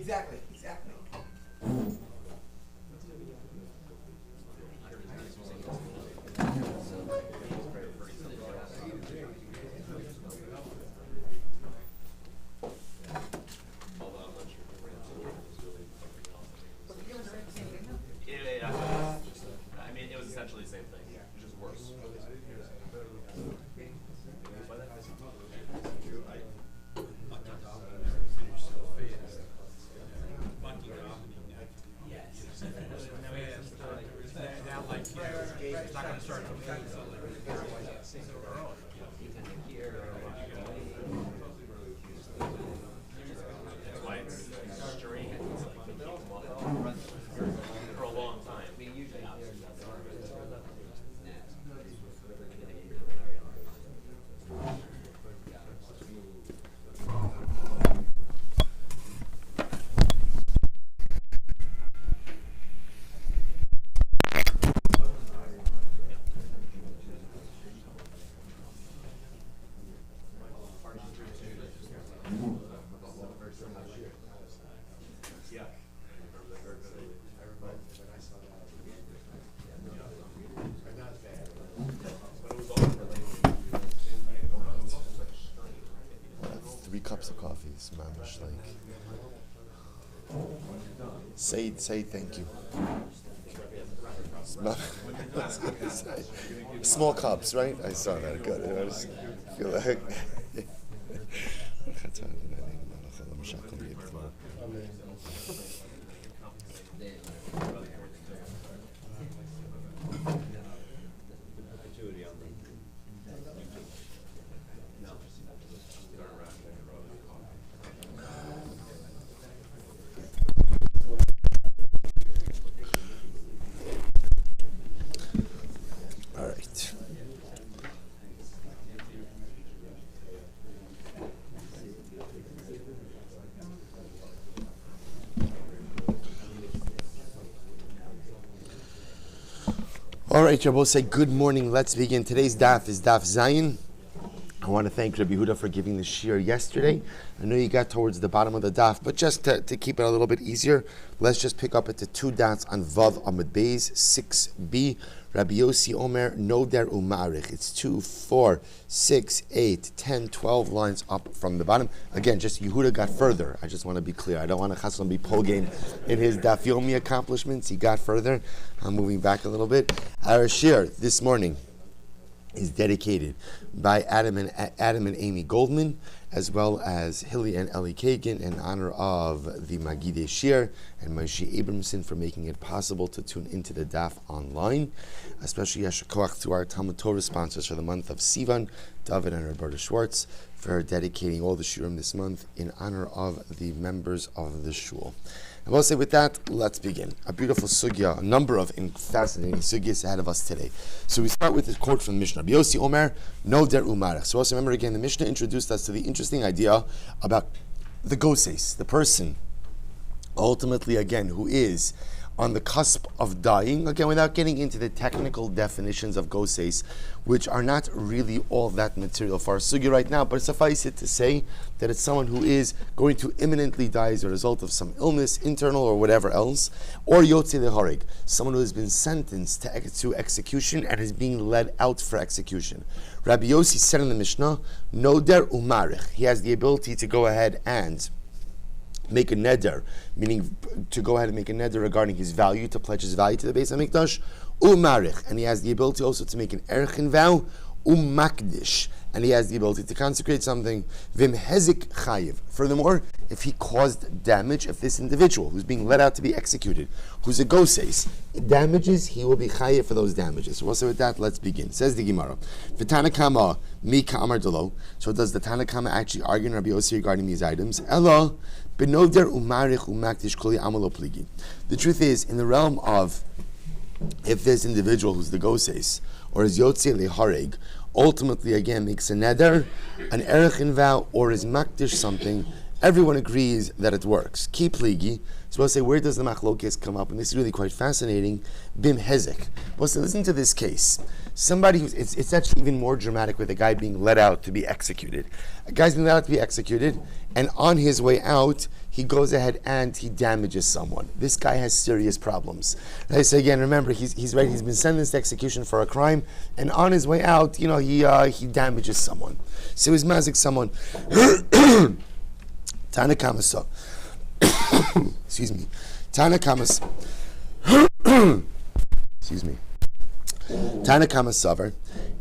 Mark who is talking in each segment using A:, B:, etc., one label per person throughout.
A: Exactly.
B: I mean, it was essentially the same thing, just worse. That's why it's strange. It's like they keep them on for a long time.
C: Cups of coffee. It's mamish like say thank you. Small cups, right? I saw that. Good. I just feel like all right, Rabbi, say good morning. Let's begin. Today's daf is daf Zayin. I want to thank Rabbi Huda for giving the shir yesterday. I know you got towards the bottom of the daf, but just to keep it a little bit easier, let's just pick up at the two dots on Vav Amud Beis 6b. Rabbi Yossi Omer Noder Umarich. It's 2, 4, 6, 8, 10, 12 lines up from the bottom. Again, just Yehuda got further. I just want to be clear. I don't want to Chasson be polgame in his Daf Yomi accomplishments. He got further. I'm moving back a little bit. Our shir this morning is dedicated by Adam and Amy Goldman, as well as Hilly and Ellie Kagan, in honor of the Magidei Shir and Moshe Abramson for making it possible to tune into the DAF online. Especially Yasher Koach to our Talmud Torah sponsors for the month of Sivan, David and Roberta Schwartz, for dedicating all the shiurim this month in honor of the members of the shul. I will say with that, let's begin. A beautiful sugya, a number of fascinating sugyas ahead of us today. So we start with this quote from the Mishnah. Rabbi Yossi Omer, no der umarech. So also remember again, the Mishnah introduced us to the interesting idea about the goses, the person, ultimately again, who is on the cusp of dying, again, without getting into the technical definitions of goses, which are not really all that material for our sugya right now, but suffice it to say that it's someone who is going to imminently die as a result of some illness, internal or whatever else, or yotze lehorig, someone who has been sentenced to execution and is being led out for execution. Rabbi Yossi said in the Mishnah, Noder umarich, he has the ability to go ahead and make a neder, meaning to go ahead and make a neder regarding his value, to pledge his value to the Beis HaMikdash, umarich, and he has the ability also to make an Arachin vow, makdish, and he has the ability to consecrate something, vim hezik chayiv. Furthermore, if he caused damage, if this individual who's being led out to be executed, who's a goses, damages, he will be chayiv for those damages. So also with that, let's begin. Says the Gemara, v'tanakama mi ka'amar delo. So does the Tanakama actually argue in Rabbi Yossi regarding these items? Ella, benoder umarich umakdish koli amalo pligi. The truth is, in the realm of if this individual who's the goses, or is yotze lehareg, ultimately again makes a neder, an erachin vow, or is makdish something, everyone agrees that it works. Ki pligi. So we'll say, where does the machlokes come up? And this is really quite fascinating. Bim hezek. Well, so listen to this case. Somebody who's, it's actually even more dramatic with a guy being let out to be executed. A guy's being let out to be executed, and on his way out, he goes ahead and he damages someone. This guy has serious problems. Right? So again, remember, he's right. He's been sentenced to execution for a crime, and on his way out, he damages someone. So he's mazik someone. Tana Kamasa. Excuse me. Tana Kamasa. Excuse me. Tanakama Savar,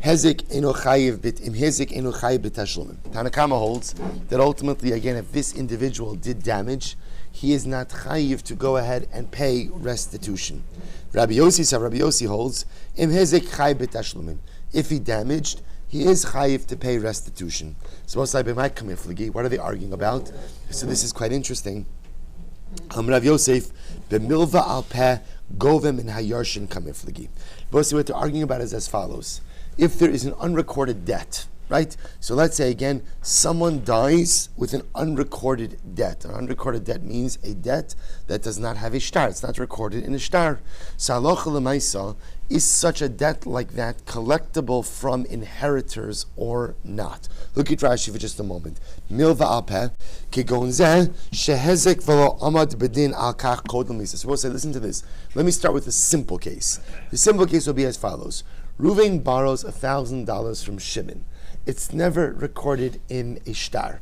C: Hezik eno chayiv bit im Hezik eno chayiv b'tashlumim. Tanakama holds that ultimately, again, if this individual did damage, he is not chayiv to go ahead and pay restitution. Rabbi Yossi holds im Hezik chayiv b'tashlumim. If he damaged, he is chayiv to pay restitution. So what are they arguing about? So this is quite interesting. Rav Yosef b'milva al peh govem in hayarshin kamiflagi. But what they're arguing about is as follows: if there is an unrecorded debt, right? So let's say again, someone dies with an unrecorded debt. An unrecorded debt means a debt that does not have a shtar. It's not recorded in a shtar. So halacha l'maisa, is such a debt like that collectible from inheritors or not? Look at Rashi for just a moment. Milva alpeh kegon zeh shehezek v'lo amad bedin al kach kodel misa. So we'll say, listen to this. Let me start with a simple case. The simple case will be as follows: Reuven borrows $1,000 from Shimon. It's never recorded in a shtar.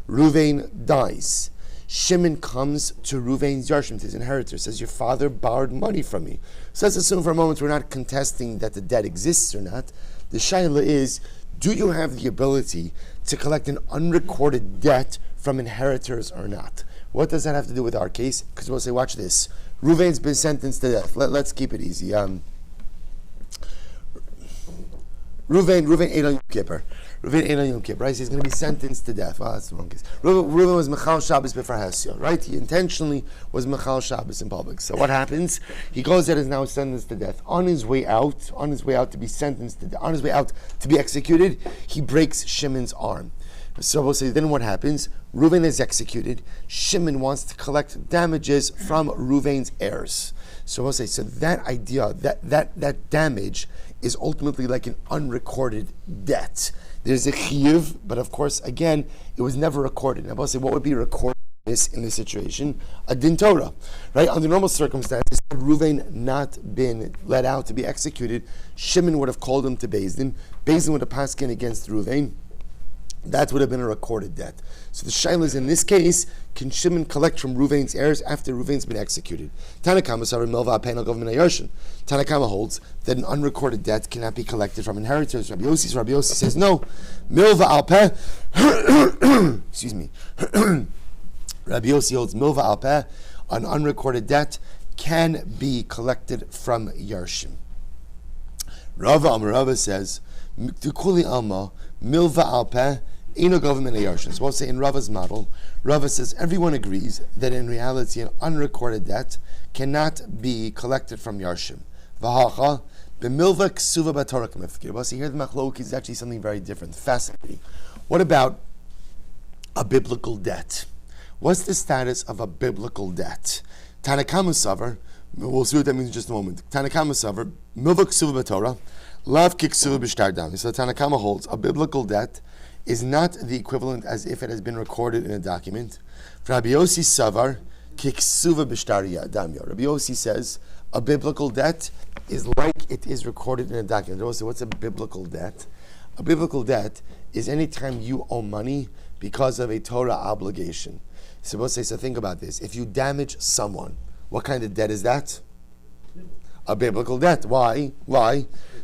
C: Reuven dies. Shimon comes to Reuven's Yarshim, his inheritor, says, your father borrowed money from me. So let's assume for a moment we're not contesting that the debt exists or not. The shaila is, do you have the ability to collect an unrecorded debt from inheritors or not? What does that have to do with our case? Because we'll say, watch this. Reuven's been sentenced to death. Let's keep it easy. Reuven ate on Yom Kippur. Right? So he's going to be sentenced to death. Well, that's the wrong case. Reuven was Mechal Shabbos before Hesio, right? He intentionally was Mechal Shabbos in public. So what happens? He goes there and is now sentenced to death. On his way out to be sentenced to death, on his way out to be executed, he breaks Shimon's arm. So we'll say, then what happens? Reuven is executed. Shimon wants to collect damages from Reuven's heirs. So we'll say, so that idea, that damage is ultimately like an unrecorded debt. There's a chiyuv, but of course, again, it was never recorded. And we'll say, what would be recorded in this situation? A din Torah, right? Under normal circumstances, had Reuven not been let out to be executed, Shimon would have called him to Beis Din. Beis Din would have passed in against Reuven. That would have been a recorded debt. So the shaila is, in this case, can Shimon collect from Reuven's heirs after Reuven's been executed? Tanakama holds that an unrecorded debt cannot be collected from inheritors. Rabbi Yossi says no. Milva alpeh. Excuse me. Rabbi Yossi holds milva alpeh, an unrecorded debt can be collected from Yarshim. Rava says, Tukuli alma milva alpeh. So we'll say in Rava's model, Rava says everyone agrees that in reality an unrecorded debt cannot be collected from Yarshim. V'hacha b'milva ksuva b'torah k'mifkir. Well, see here the machlok is actually something very different, fascinating. What about a biblical debt? What's the status of a biblical debt? Tanakama savar, we'll see what that means in just a moment. Tanakama savar, milva ksuva b'torah, lav kiksuva b'shtar dam. So Tanakama holds a biblical debt is not the equivalent as if it has been recorded in a document. Rabbi Yossi savar kiksuva b'shtar damya. Rabbi Yossi says a biblical debt is like it is recorded in a document. Also, what's a biblical debt? A biblical debt is any time you owe money because of a Torah obligation. So we'll say, so think about this. If you damage someone, what kind of debt is that? A biblical debt. Why?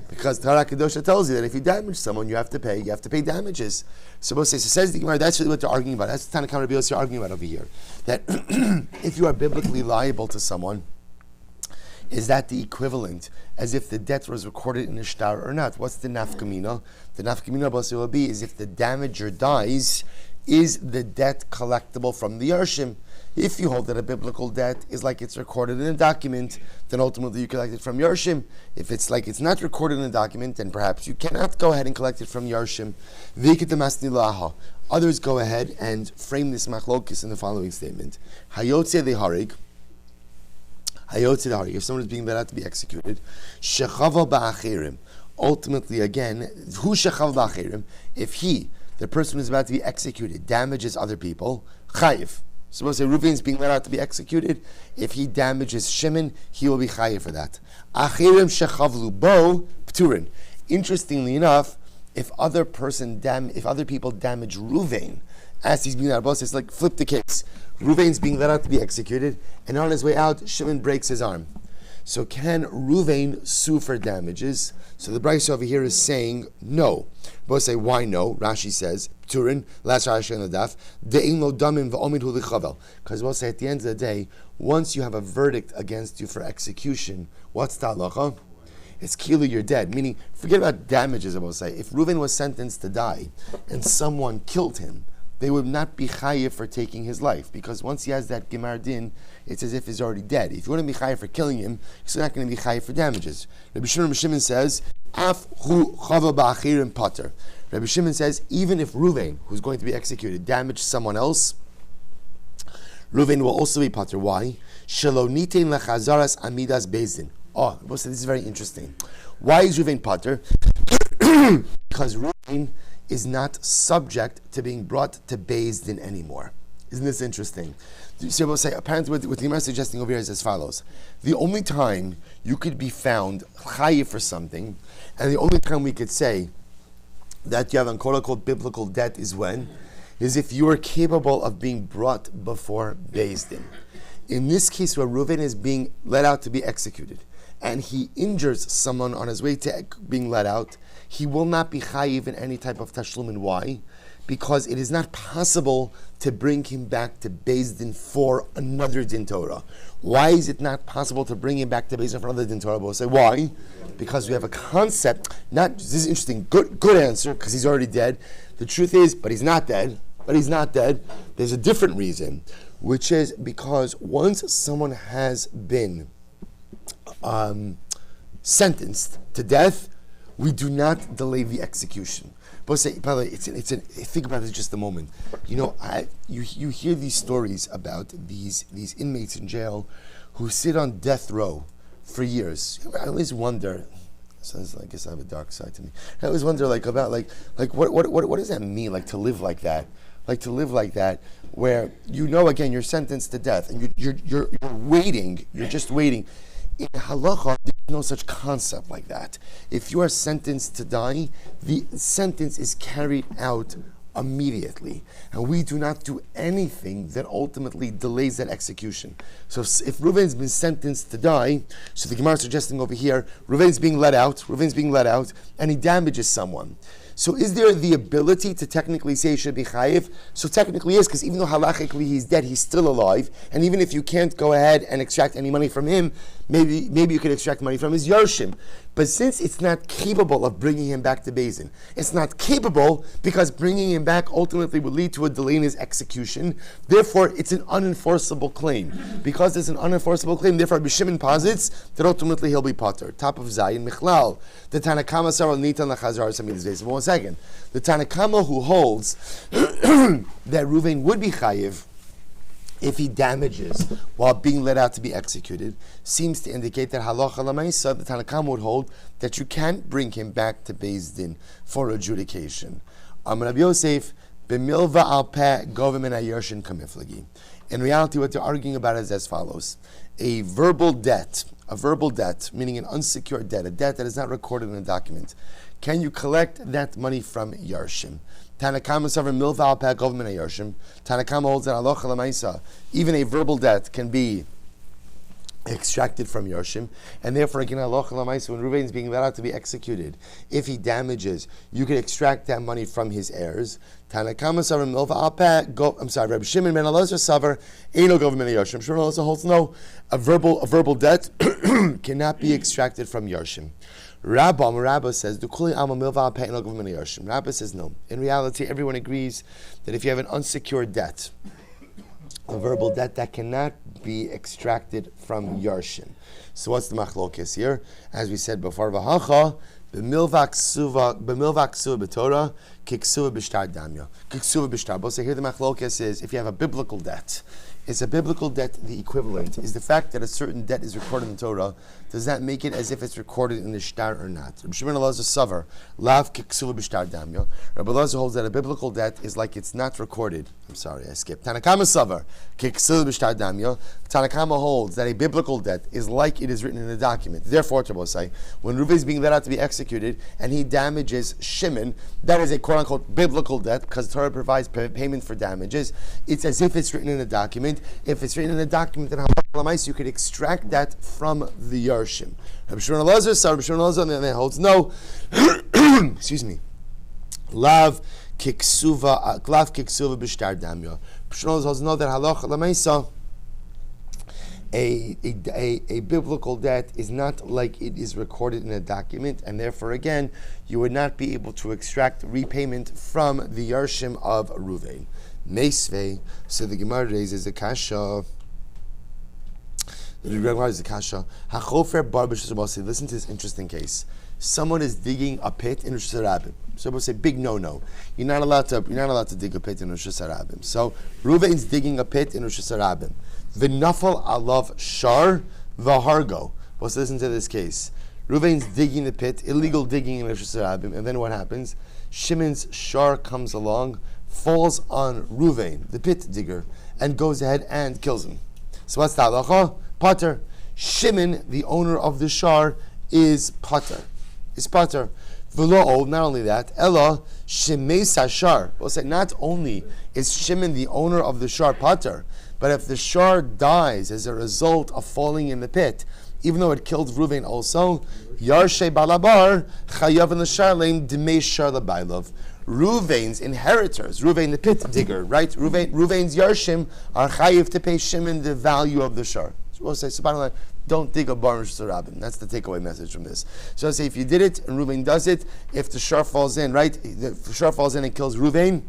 C: Because Torah Kedosha tells you that if you damage someone, you have to pay damages. So we'll say, so says the Gemara, that's really what they're arguing about. That's the Tanakh Rabbi Yossi arguing about over here. That if you are biblically liable to someone, is that the equivalent as if the debt was recorded in a shtar or not? What's the nafkamina? The nafkamina will be is if the damager dies, is the debt collectible from the Yarshim? If you hold that a biblical debt is like it's recorded in a document, then ultimately you collect it from Yarshim. If it's like it's not recorded in a document, then perhaps you cannot go ahead and collect it from Yarshim. Others go ahead and frame this machlokis in the following statement. Hayotze deharig. If someone is being let out to be executed, shechava ba'achirim. Ultimately, again, who shechava ba'achirim? If he, the person who is about to be executed, damages other people, chayiv. So we'll say Reuven is being let out to be executed. If he damages Shimon, he will be chayiv for that. Achirim shechavlu bo pturin. Interestingly enough, if other people damage Reuven as he's being let out, it's like flip the case. Reuven's being let out to be executed, and on his way out, Shimon breaks his arm. So can Reuven sue for damages? So the Bryce over here is saying no. Both say why no? Rashi says Turin last Rashi on the daf de'in lo damim v'omid hu lichavel. Because we'll say at the end of the day, once you have a verdict against you for execution, what's the halacha? It's kilu, you're dead. Meaning, forget about damages. I will say, if Reuven was sentenced to die and someone killed him, they would not be chayiv for taking his life, because once he has that gemar din, it's as if he's already dead. If you want to be chayiv for killing him, he's not going to be chayiv for damages. Rabbi Shimon says, "Af hu chava ba'achirim pater." Rabbi Shimon says, even if Reuven, who's going to be executed, damaged someone else, Reuven will also be pater. Why? Shelo nitein lechazaras amidas bezdin. Oh, this is very interesting. Why is Reuven pater? Because Reuven is not subject to being brought to Beis Din anymore. Isn't this interesting? So we'll say, apparently what the Gemara is suggesting over here is as follows. The only time you could be found chayiv for something, and the only time we could say that you have a quote-unquote biblical debt is when? Is if you are capable of being brought before Beis Din. In this case where Reuven is being let out to be executed, and he injures someone on his way to being let out, he will not be chayiv in any type of tashlumin. Why? Because it is not possible to bring him back to Beis Din for another din Torah. Why is it not possible to bring him back to Beis Din for another din Torah? We'll say, why? Because we have a concept, this is interesting, good answer, because he's already dead. The truth is, but he's not dead. There's a different reason, which is because once someone has been sentenced to death, we do not delay the execution. But say, by the way, think about it just a moment. You know, you hear these stories about these inmates in jail who sit on death row for years. I always wonder. Sounds like I guess I have a dark side to me. I always wonder, what does that mean? Like to live like that. Where again you're sentenced to death and you're waiting. You're just waiting. In halacha, there's no such concept like that. If you are sentenced to die, the sentence is carried out immediately. And we do not do anything that ultimately delays that execution. So if Reuven's been sentenced to die, so the Gemara is suggesting over here, Reuven's being let out, and he damages someone. So is there the ability to technically say he should be chayiv? So technically yes, because even though halachically he's dead, he's still alive. And even if you can't go ahead and extract any money from him, maybe you could extract money from his yarshim. But since it's not capable of bringing him back to Beis Din, it's not capable because bringing him back ultimately would lead to a delay in his execution. Therefore, it's an unenforceable claim. Because it's an unenforceable claim, therefore Rabbi Shimon posits that ultimately he'll be pater. Top of Zayin Michlal. The Tanakama Sarah Nitan Lachazar Samid's days. 1 second. The Tanakama who holds that Reuven would be chayiv if he damages while being let out to be executed, seems to indicate that halacha l'maisa, the Tanakam would hold that you can't bring him back to Beis Din for adjudication. Rabbi Yosef, b'milva al peh govim en hayershin kamiflagi. In reality, what they're arguing about is as follows: a verbal debt, meaning an unsecured debt, a debt that is not recorded in a document. Can you collect that money from Yarshim? Tanakama Savar Milva al Peh government Yarshim. Tanakama holds that halacha l'maisa, even a verbal debt can be extracted from Yarshim, and therefore again halacha l'maisa, when Reuven is being let out to be executed, if he damages, you can extract that money from his heirs. Tanakama Savar Milva al Peh Rabbi Shimon ben Elazar Savar Eino government Yarshim. Shimon also holds no, a verbal debt cannot be extracted from Yarshim. Rabba says, Rabba says no. In reality, everyone agrees that if you have an unsecured debt, a verbal debt that cannot be extracted from Yarshim. So what's the machlokes here? As we said before, V'hacha, b'milva ksuva b'torah, kiksuva b'shtar damya. Kiksuva b'shtar. So here the machlokes is, if you have a biblical debt, Is a biblical debt the equivalent? Is the fact that a certain debt is recorded in the Torah, does that make it as if it's recorded in the shtar or not? Rabbi Shmuel Silber, lav kiksuva b'shtar damya. Rabbi Elazar holds that a biblical debt is like it's not recorded. I'm sorry, I skipped. Tanakama Savar, kiksuva b'shtar damya. Tanakama holds that a biblical debt is like it is written in a document. Therefore, Rabbi say, when Reuven is being let out to be executed and he damages Shimon, that is a quote-unquote biblical debt because Torah provides payment for damages. It's as if it's written in a document. If it's written in a document, then you could extract that from the Yarshim. Rabbi Shmuel Silber holds no. Excuse me. Lav kiksuva b'shtar damya. Shmuel holds no that halacha l'maisa. A biblical debt is not like it is recorded in a document, and therefore, again, you would not be able to extract repayment from the Yarshim of Ruvain. Meisvei, so the Gemara raises a kasha. The Gemara raises a kasha. Hachofer bar b'shusarabasi. Listen to this interesting case. Someone is digging a pit in Rosh Hashanah. So we'll say big no. You're not allowed to dig a pit in Rosh Hashanah. So Ruvain's digging a pit in Rosh Hashanah. V'nafal alav shar v'hargo. Let's listen to this case. Ruvain's digging the pit, illegal digging in Rosh Hashanah, and then what happens? Shimon's shar comes along, falls on Ruvain, the pit digger, and goes ahead and kills him. So what's the halacha? Pater. Shimon, the owner of the shar, is pater. V'lo, not only that, Ella Shimei Sashar. We'll say not only is Shimon the owner of the shar pater, but if the shar dies as a result of falling in the pit, even though it killed Ruvain also, Yarshe Balabar Chayav in the Sharleim Dmei Shar Labailov. Ruvain's inheritors, Ruvain the pit digger, right? Ruvain's Yarshim are chayiv to pay Shimon the value of the shar. So we'll say, subhanAllah, don't dig a bar in Rosh Hashanah. That's the takeaway message from this. So I'll say, if you did it and Ruvain does it, if the shar falls in, right? The shar falls in and kills Ruvain,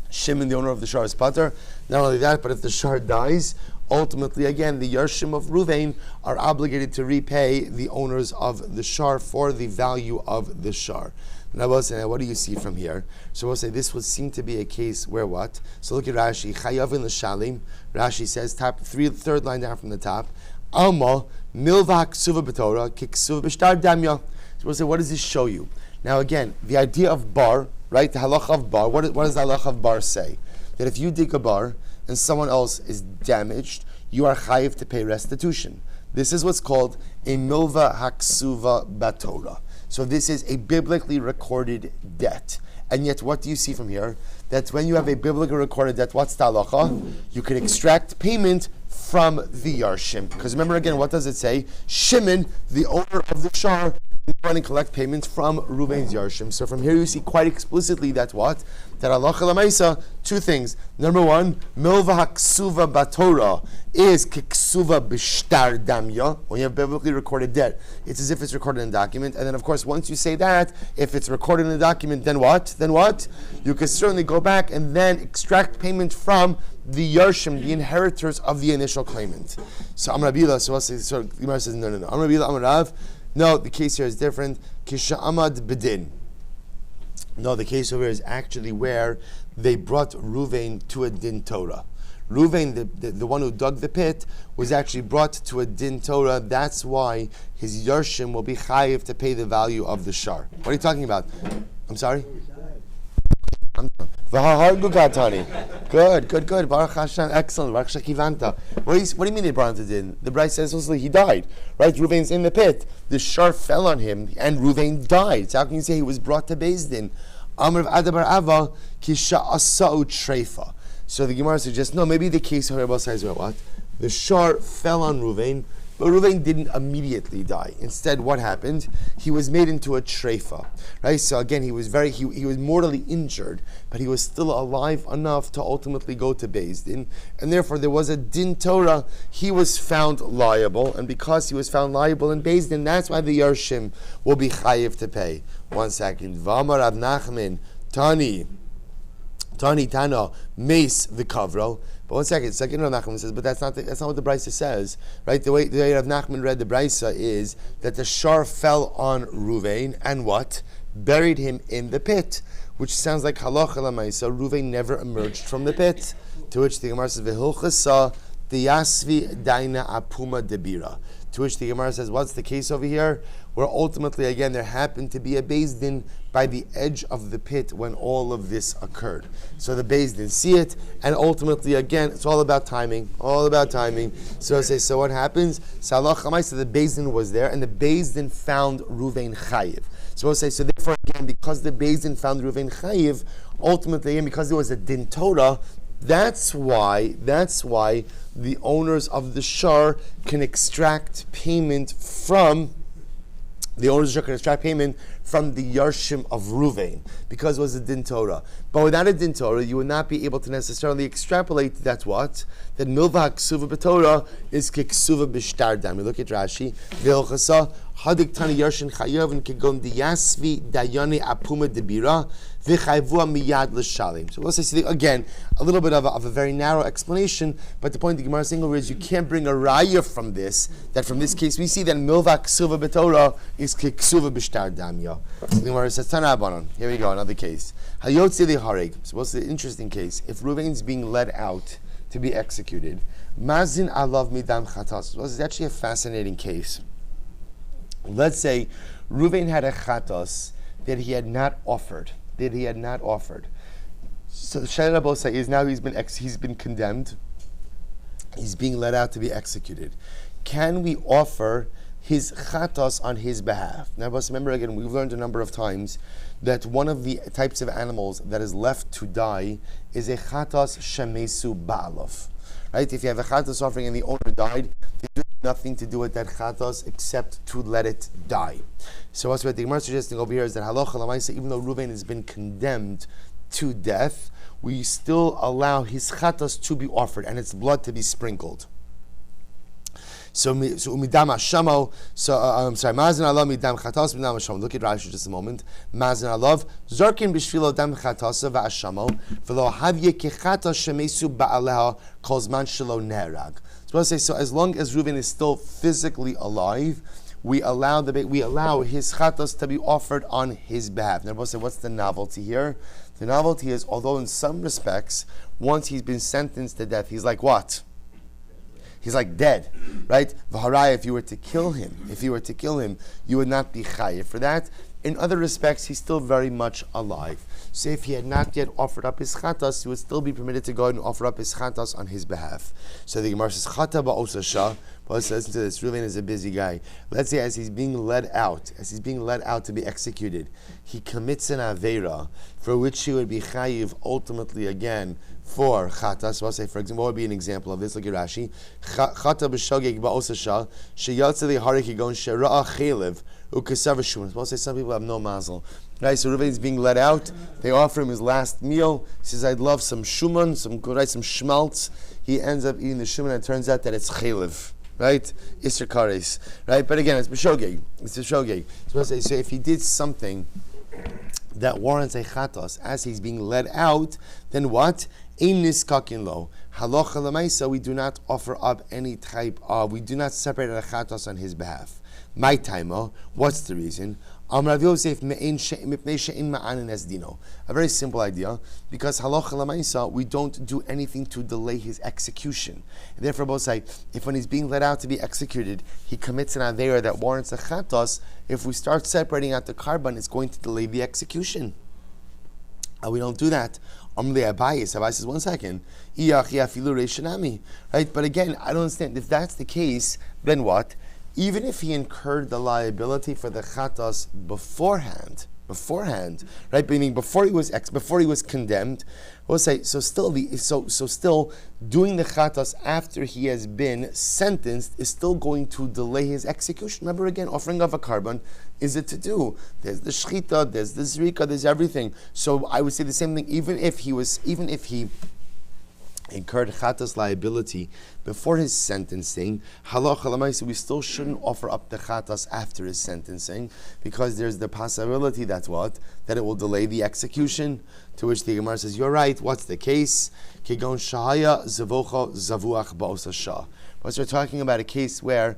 C: Shimon, the owner of the shar, is pater. Not only that, but if the shar dies, ultimately, again, the Yarshim of Ruvain are obligated to repay the owners of the shar for the value of the shar. Now we'll say, what do you see from here? So we'll say this would seem to be a case where what? So look at Rashi. Chayav in the Shalim. Rashi says, third line down from the top. Alma milva ksuva b'Torah kiksuva b'shtar damya. So we'll say, what does this show you? Now again, the idea of bar, right? The halacha of bar. What does the halacha of bar say? That if you dig a bar and someone else is damaged, you are chayiv to pay restitution. This is what's called a milva haksuva b'Torah. So this is a biblically recorded debt. And yet, what do you see from here? That when you have a biblically recorded debt, what's the halacha? You can extract payment from the Yarshim. Because remember again, what does it say? Shimon, the owner of the shar, is going to collect payments from Ruvain's Yarshim. So from here you see quite explicitly that what? That halacha l'maisa, two things. Number one, milva haksuva b'Torah is kiksuva b'shtar damya. When you have biblically recorded debt, it's as if it's recorded in a document. And then of course, once you say that, if it's recorded in a document, then what? You can certainly go back and then extract payment from the Yarshim, the inheritors of the initial claimant. So Amar Rabbi, so Gemara says, no. Amar Rabbi, Amar Rav, no, the case here is different. Kisha Amad Bedin. No, the case over here is actually where they brought Ruvain to a din Torah. Ruvain, the one who dug the pit, was actually brought to a din Torah. That's why his Yarshim will be chayiv to pay the value of the shar. What are you talking about? I'm sorry? Good. Baruch Hashem, excellent. Baruch Shekivanta. What do you mean they brought him to din? The Bryce says also he died. Right? Ruvain's in the pit. The shar fell on him, and Ruvain died. So how can you say he was brought to Beis Din? Amr of Adabar Ava Kisha Asau Treifa. So the Gemara suggests no. Maybe the case of Rabbi says what? The shar fell on Ruvain, but Ruvain didn't immediately die. Instead, what happened? He was made into a treifa. Right? So again, he was mortally injured, but he was still alive enough to ultimately go to Beis Din, and therefore there was a din Torah. He was found liable, and because he was found liable in Beis Din, that's why the Yarshim will be chayiv to pay. 1 second. V'amar Rav Nachman Tani Tana Mace the Kavro. But 1 second. Second Rav Nachman says, but that's not what the Brisa says, right? The way Rav Nachman read the Brisa is that the shar fell on Ruvain and what? Buried him in the pit, which sounds like halacha l'maisa. Ruvain never emerged from the pit. To which the Gemara says, V'hilchasa diyasvi daina apuma debira. To which the Gemara says, what's the case over here? Where ultimately, again, there happened to be a Beis Din by the edge of the pit when all of this occurred. So the Beis Din see it, and ultimately, again, it's all about timing. All about timing. So what happens? So the Beis Din was there, and the Beis Din found Ruvain Chayiv. So we'll say, so therefore, again, because the Beis Din found Ruvain Chayiv, ultimately, again, because there was a Din Torah, that's why the owners of the shar can extract payment from the Yarshim of Ruvain, because it was a Din Torah. But without a Din Torah, you would not be able to necessarily extrapolate that what? That Milva Ksuva B'Torah is Kiksuva B'Shtardam. We look at Rashi. V'ilchasa Hadik Tani Yarshin Chayav and Kigon Diyasvi Dayani Apuma Debira V'Chayvua Miyad L'Shalim. So we'll say again a little bit of a very narrow explanation, but the point the Gemara is saying is you can't bring a raya from this. That from this case we see that Milva Ksuva B'Torah is Kiksuva B'Shtardam. So the Gemara says Tanabanon. Here we go, another case. Hayotzi Lihareg. So what's the interesting case? If Ruvain's being led out to be executed, Mazin Alav Midam Chatas. Well, this is actually a fascinating case. Let's say Ruvain had a chatos that he had not offered. So the Shayla Bosa is now he's been condemned. He's being led out to be executed. Can we offer his chatos on his behalf? Now, remember again, we've learned a number of times that one of the types of animals that is left to die is a chatos shemesu ba'alov. Right? If you have a chatos offering and the owner died, there's nothing to do with that chatos except to let it die. So what's what the Gemara is suggesting over here is that halacha l'maisa, even though Ruvain has been condemned to death, we still allow his chatos to be offered and its blood to be sprinkled. So umidam hashamo. I'm sorry. Mazin alav midam chatos umidam hashamo. Look at Rashi just a moment. Mazin alav zarkin b'shvilo dam chatos v'hashamo v'lo havye kechatos shemesu ba'aleha kol zman shelo nerag. So I'll say, so as long as Reuven is still physically alive, we allow his chatos to be offered on his behalf. Now, we'll say, what's the novelty here? The novelty is, although in some respects, once he's been sentenced to death, he's like what? He's like dead, right? V'harai, if you were to kill him, you would not be chayiv for that. In other respects, he's still very much alive. So if he had not yet offered up his chatas, he would still be permitted to go and offer up his chatas on his behalf. So the Gemara says, chata ba'osasha. Well, listen to this. Reuven is a busy guy. Let's say as he's being led out to be executed, he commits an aveira for which he would be chayiv ultimately again for chata. So I'll say, for example, what would be an example of this? Look at Rashi. Chata b'shogeg ba'osasha sheyatzeli harikigon shera'a chelev u'kesav shuman. I'll say some people have no mazel. Right, so Reuven is being led out. They offer him his last meal. He says, "I'd love some shuman, some schmaltz." He ends up eating the shuman, and it turns out that it's chelev. Right? Isser kares. Right? But again, it's b'shogeg. So if he did something that warrants a chatos as he's being led out, then what? Ein niskakin lo. Halacha l'maisa, we do not offer up any type of, we do not separate a chatos on his behalf. My timer, what's the reason? A very simple idea, because halacha l'maisa, we don't do anything to delay his execution. And therefore, both say, if when he's being let out to be executed, he commits an aveira that warrants a chatos, if we start separating out the carbon, it's going to delay the execution. We don't do that. Abai says, 1 second. Right? But again, I don't understand. If that's the case, then what? Even if he incurred the liability for the chatos beforehand, right? Meaning before he was condemned, we'll say still doing the chatos after he has been sentenced is still going to delay his execution. Remember again, offering of a carbon is it to do? There's the shchita, there's the zrika, there's everything. So I would say the same thing. Even if he incurred chatas liability before his sentencing, halacha l'maisa, we still shouldn't offer up the chatas after his sentencing, because there's the possibility that it will delay the execution. To which the Gemara says, you're right, what's the case? Kegon shahaya zavocha zavuach ba'osasha. But we're talking about a case where,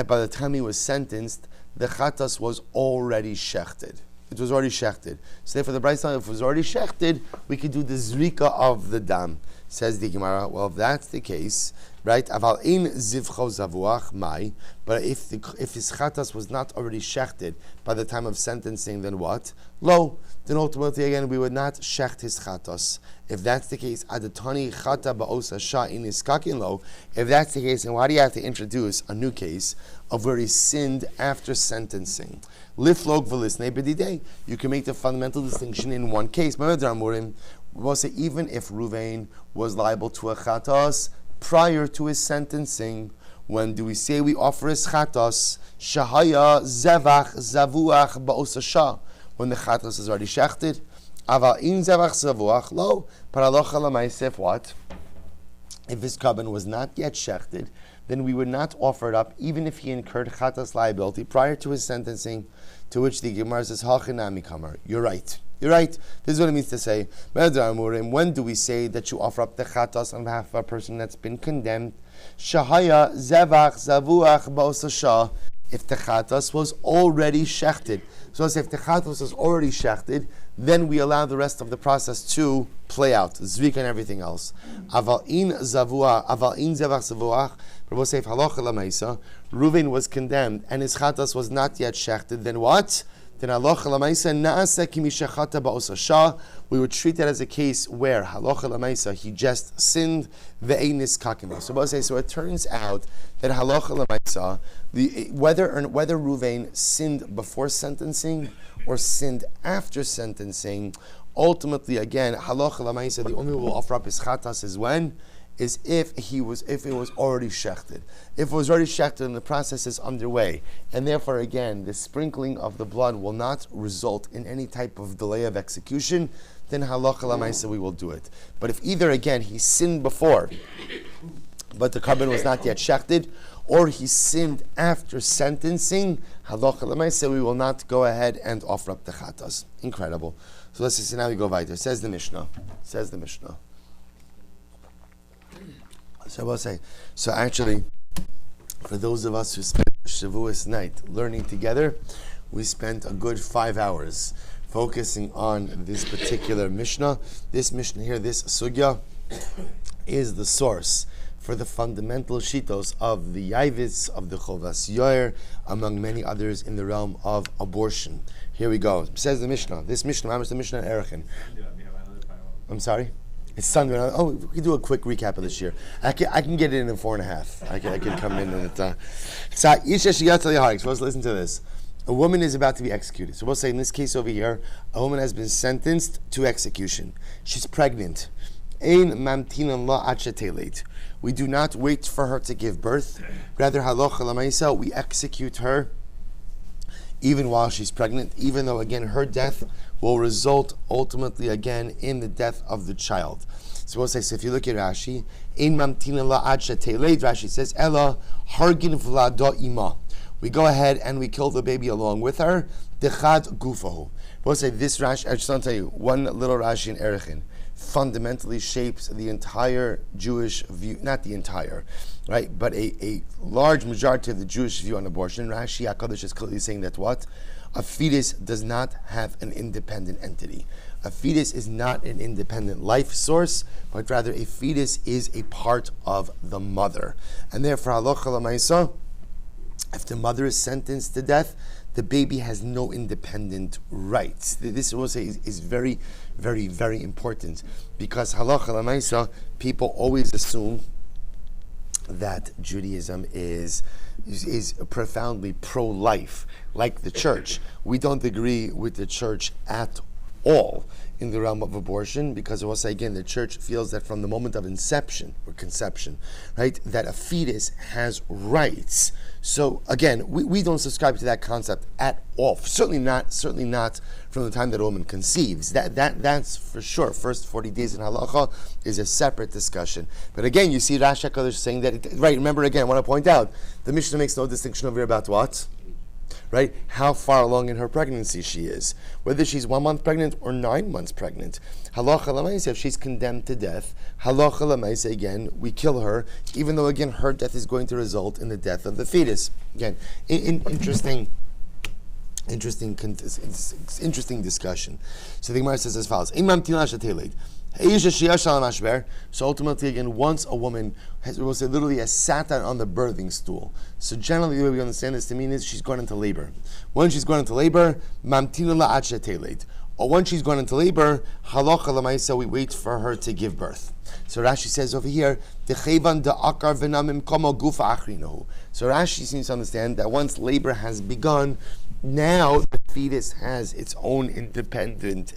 C: by the time he was sentenced, the chatas was already shechted. It was already shechted. So therefore the Brayta, if it was already shechted, we could do the zrika of the dam. Says the Gemara, well, if that's the case, right? Aval ein zivcho zavuach mai. But if his chatas was not already shechted by the time of sentencing, then what? Lo. Then ultimately, again, we would not shecht his chatas. If that's the case, adatani chata ba'osa sha in iskakin lo. If that's the case, then why do you have to introduce a new case of where he sinned after sentencing? Liflog v'lisnei b'didei. You can make the fundamental distinction in one case. We'll say even if Ruvain was liable to a chatas prior to his sentencing, when do we say we offer his chatas? Shahaya zevach zavuach ba'osasha. When the chatas is already shechted. Aval in zevach zavuach lo. But halacha l'maisef what? If his carbon was not yet shechted, then we would not offer it up even if he incurred chatas liability prior to his sentencing, to which the Gemara says, hachinami kamar. You're right. You're right. This is what it means to say, when do we say that you offer up the chatas on behalf of a person that's been condemned? Shahaya zevach zavuach ba'osasha. If the chatas was already shechted. So if the chatas was already shechted, then we allow the rest of the process to play out, zvik and everything else. Aval in zevach zavuach. But we'll say if halacha l'maisa, Reuven was condemned and his chatas was not yet shechted, then what? Then halacha l'maisa na'aseh kimishachata ba'osasha. We would treat that as a case where halacha l'maisa he just sinned ve'einis kakima. So we'll say, so it turns out that halacha l'maisa, whether Reuven sinned before sentencing or sinned after sentencing, ultimately again halacha l'maisa the only way we'll offer up his chatas is when? Is if it was already shechted. If it was already shechted and the process is underway, and therefore again the sprinkling of the blood will not result in any type of delay of execution, then halacha l'maisa we will do it. But if either again he sinned before, but the carbon was not yet shechted, or he sinned after sentencing, halacha l'maisa we will not go ahead and offer up the chatas. Incredible. So let's see, now we go weiter. Says the Mishnah. So I will say, so actually, for those of us who spent Shavuos night learning together, we spent a good 5 hours focusing on this particular Mishnah. This Mishnah here, this Sugya, is the source for the fundamental shitos of the Yavitz, of the Chovas Yoyer, among many others in the realm of abortion. Here we go. It says the Mishnah. This Mishnah, the Mishnah in Arachin. I'm sorry? It's Sunday. Oh, we can do a quick recap of this year. I can get it in 4.5. I can come in and Let's listen to this. A woman is about to be executed. So we'll say in this case over here, a woman has been sentenced to execution. She's pregnant. We do not wait for her to give birth. Rather, halacha l'maisa, we execute her even while she's pregnant, even though again her death will result ultimately again in the death of the child. So we'll say, so if you look at Rashi, in mamtina la ad sheteled, Rashi says, Ella hargin v'lado ima. We go ahead and we kill the baby along with her. Dechad gufahu. We'll say this Rashi, I just want to tell you, one little Rashi in Arachin fundamentally shapes the entire Jewish view, not the entire, right, but a large majority of the Jewish view on abortion. Rashi HaKadosh is clearly saying that what? A fetus does not have an independent entity. A fetus is not an independent life source, but rather a fetus is a part of the mother. And therefore, halacha l'maisa, if the mother is sentenced to death, the baby has no independent rights. This we'll say is very, very, very important, because halacha l'maisa, people always assume that Judaism is profoundly pro-life, like the church. We don't agree with the church at all in the realm of abortion, because I will say again, the church feels that from the moment of inception or conception, right, that a fetus has rights. So again, we don't subscribe to that concept at all. Certainly not from the time that a woman conceives. That's for sure. First 40 days in halacha is a separate discussion. But again, you see Rashi HaKadosh saying that, right, remember again, I want to point out, the Mishnah makes no distinction over here about what? Right? How far along in her pregnancy she is. Whether she's 1 month pregnant or 9 months pregnant. Halacha l'maisa, if she's condemned to death, halacha l'maisa, again, we kill her, even though, again, her death is going to result in the death of the fetus. Again, interesting discussion. So the Gemara says as follows. So ultimately, again, once a woman we'll say literally has sat down on the birthing stool. So generally, the way we understand this to mean is she's gone into labor. When she's gone into labor, or when she's gone into labor, halacha lemaisa, we wait for her to give birth. So Rashi says over here, so Rashi seems to understand that once labor has begun, now the fetus has its own independent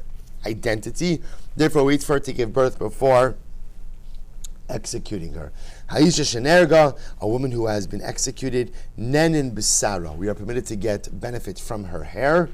C: identity. Therefore, wait for her to give birth before executing her. Haisha shenerga, a woman who has been executed, nenin bisara. We are permitted to get benefit from her hair.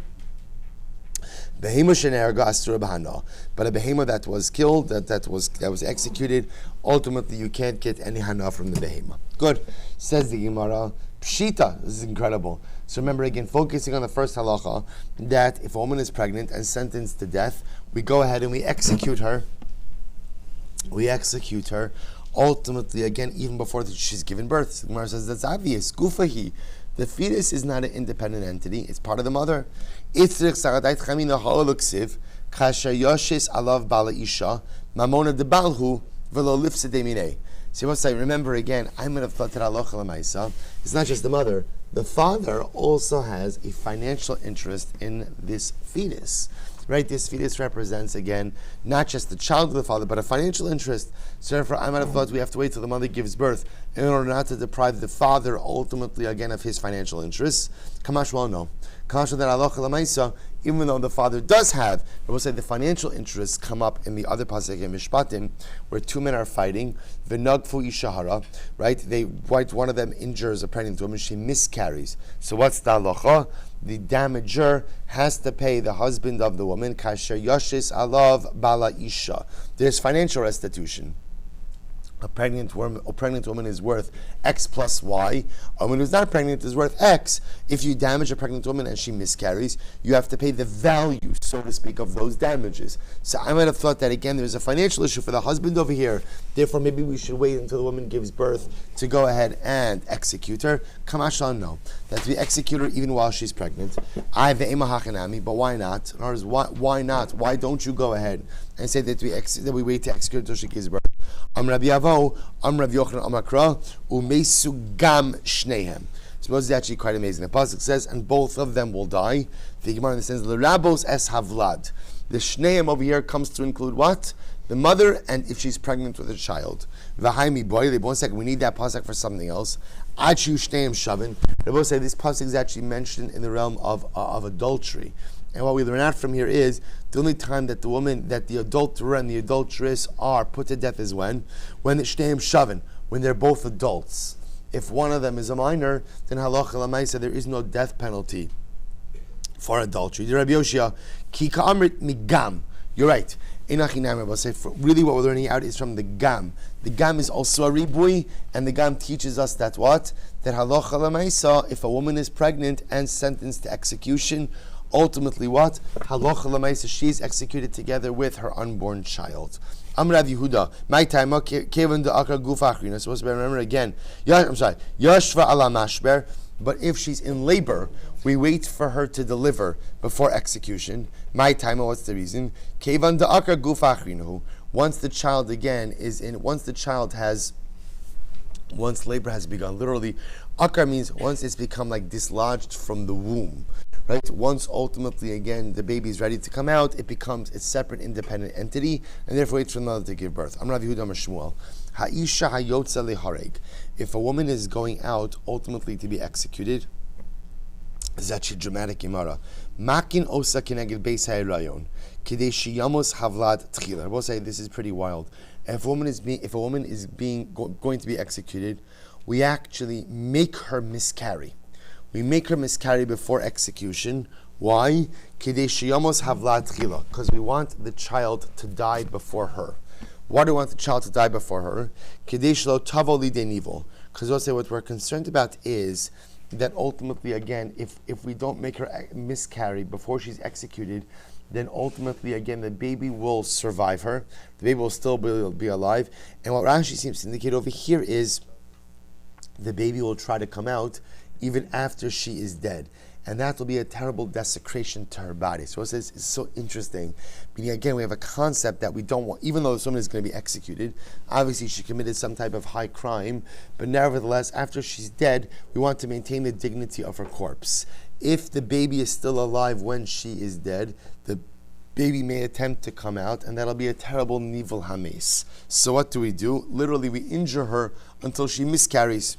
C: Behema shenerga asura bahana. But a behema that was killed, that was executed, ultimately you can't get any hana from the behema. Good. Says the Gemara. Pshita. This is incredible. So remember again, focusing on the first halacha, that if a woman is pregnant and sentenced to death, we go ahead and we execute her. Ultimately, again, even before she's given birth. The Gemara says that's obvious. Gufahi. The fetus is not an independent entity. It's part of the mother. So what's I remember again, I'm going to thought that halacha l'maisa. It's not just the mother. The father also has a financial interest in this fetus. Right? This fetus represents, again, not just the child of the father, but a financial interest. So therefore, I might have thought we have to wait till the mother gives birth in order not to deprive the father, ultimately, again, of his financial interests. Kamash well, no. Kamash that halacha l'maisa, even though the father does have, I will say the financial interests come up in the other pasuk in Mishpatim, where two men are fighting, v'nagfu ishahara, right? One of them injures a pregnant woman, she miscarries. So what's the halacha? The damager has to pay the husband of the woman, kasher yashis alav bala isha. There's financial restitution. A pregnant woman is worth X plus Y. A woman who's not pregnant is worth X. If you damage a pregnant woman and she miscarries, you have to pay the value, so to speak, of those damages. So I might have thought that, again, there's a financial issue for the husband over here. Therefore, maybe we should wait until the woman gives birth to go ahead and execute her. Kamashal, no. That we execute her even while she's pregnant. I have hachanami, but why not? In other words, why not? Why don't you go ahead and say that we wait to execute until she gives birth? Rabbi Avo, Rabbi Yochanan, Amakra, Umesu Gam Shnehem. So this is actually quite amazing. The pasuk says, and both of them will die. The Gemara understands the Rabos es Havlad. The Shnehem over here comes to include what? The mother, and if she's pregnant with a child. V'haimi boy. 1 second, we need that pasuk for something else. Achu Shnehem Shavin. Rabbi say this pasuk is actually mentioned in the realm of adultery. And what we learn out from here is the only time that the adulterer and the adulteress are put to death is when the shteim shavin, when they're both adults. If one of them is a minor, then halacha l'maisa, there is no death penalty for adultery. Rabbi Yoshia, ki ka'amrit migam. You're right. Really what we're learning out is from the gam. The gam is also a ribui, and the gam teaches us that what? That halacha l'maisa, if a woman is pregnant and sentenced to execution, ultimately what? Halacha l'maisa, she is executed together with her unborn child. Amrav Yehuda, my time, Kevin the Akra Gufachrin. I'm supposed to remember again. Yashva ala mashber. But if she's in labor, we wait for her to deliver before execution. My time, what's the reason? Kevin the Akra Gufachrin. Once the child again is in, once labor has begun, literally, akar means once it's become like dislodged from the womb. Right? Once ultimately, again, the baby is ready to come out, it becomes a separate, independent entity, and therefore waits for the mother to give birth. I'm Rabbi Yehuda Shmuel. Ha'isha hayotza lehareg. If a woman is going out ultimately to be executed, this is actually dramatic Gemara. Makin osa kineged beis ha'irayon kidei shiyamos havlad tchila. I will say this is pretty wild. If a woman is going to be executed, we actually make her miscarry. We make her miscarry before execution. Why? Because we want the child to die before her. Why do we want the child to die before her? Because we'll say what we're concerned about is that ultimately, again, if we don't make her miscarry before she's executed, then ultimately, again, the baby will survive her. The baby will still be alive. And what Rashi seems to indicate over here is the baby will try to come out even after she is dead. and that will be a terrible desecration to her body. So it says it's so interesting. Meaning again, we have a concept that we don't want, even though someone is going to be executed, obviously she committed some type of high crime, but nevertheless, after she's dead, we want to maintain the dignity of her corpse. If the baby is still alive when she is dead, the baby may attempt to come out, and that'll be a terrible nivel hames. So what do? Literally, we injure her until she miscarries.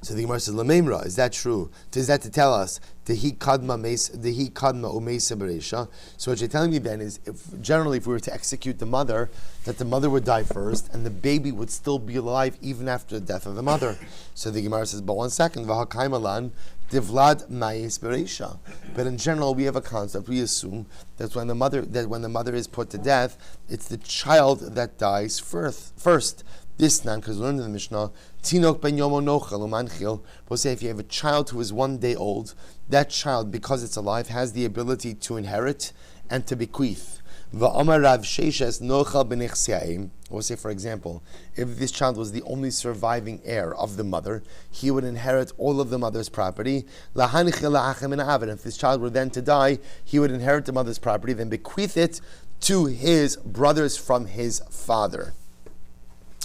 C: So the Gemara says, "Lamemra, is that true? Is that to tell us dehi kadma umeisa bereisha?" So what you're telling me then is, if we were to execute the mother, that the mother would die first, and the baby would still be alive even after the death of the mother. So the Gemara says, "But 1 second, v'hakaimalan divlad ma'is bereisha." But in general, we have a concept. We assume that when the mother is put to death, it's the child that dies first. This nan, because we learned in the Mishnah, Tinok ben yomo nochel umanchil. We'll say if you have a child who is 1 day old, that child, because it's alive, has the ability to inherit and to bequeath. Va'amar Rav Sheishes nochel b'nechseim. We'll say, for example, if this child was the only surviving heir of the mother, he would inherit all of the mother's property. Lahanchil la'achem and avin. If this child were then to die, he would inherit the mother's property, then bequeath it to his brothers from his father.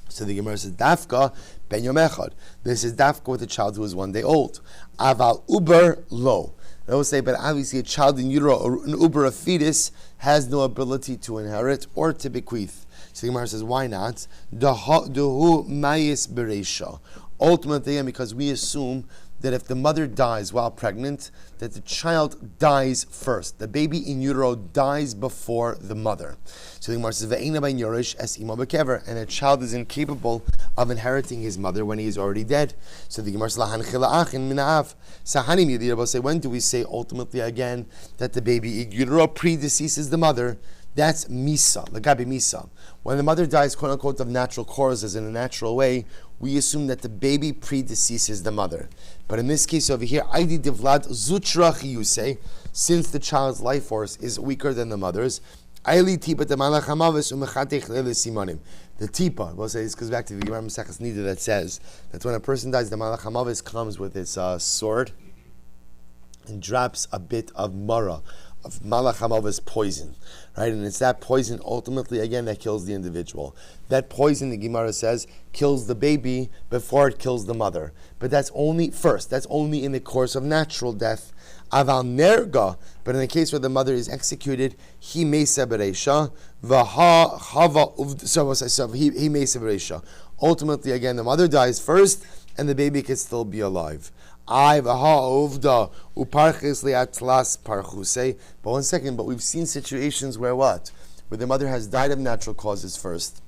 C: So the Gemara says, Dafka ben yom echad. This is Dafka with a child who is 1 day old. Aval uber lo. I will say, but obviously a child in utero, or an uber, a fetus, has no ability to inherit or to bequeath. So the Gemara says, why not? Duhu mayis bereisha. Ultimately, and because we assume that if the mother dies while pregnant, that the child dies first. The baby in utero dies before the mother. So the Gemara says, "Ve'ena ben yorish es imo bekever," and a child is incapable of inheriting his mother when he is already dead. So the Gemara says, "Lahanchil la'achin min ha'av." Sahanim yidirav say, when do we say ultimately again that the baby in utero predeceases the mother? That's misa, lagabi misa. When the mother dies, quote unquote, of natural causes in a natural way, we assume that the baby predeceases the mother. But in this case over here, Aidi Divlad Zutrach, you say, since the child's life force is weaker than the mother's, Aili Tipa de Malach Hamavis Umechatech Lele Simonim. The Tipa, we'll say this goes back to the Gemara Maseches Nida that says that when a person dies, the Malach Hamavis comes with his sword and drops a bit of mara, of Malach Hamavis poison, right? And it's that poison ultimately, again, that kills the individual. That poison, the Gemara says, kills the baby before it kills the mother. But that's only first. That's only in the course of natural death. Aval nerga, but in the case where the mother is executed, he mesa bereisha, v'ha chava uvd. So he mesa bereisha. Ultimately, again, the mother dies first, and the baby can still be alive. But 1 second, but we've seen situations where what? Where the mother has died of natural causes first,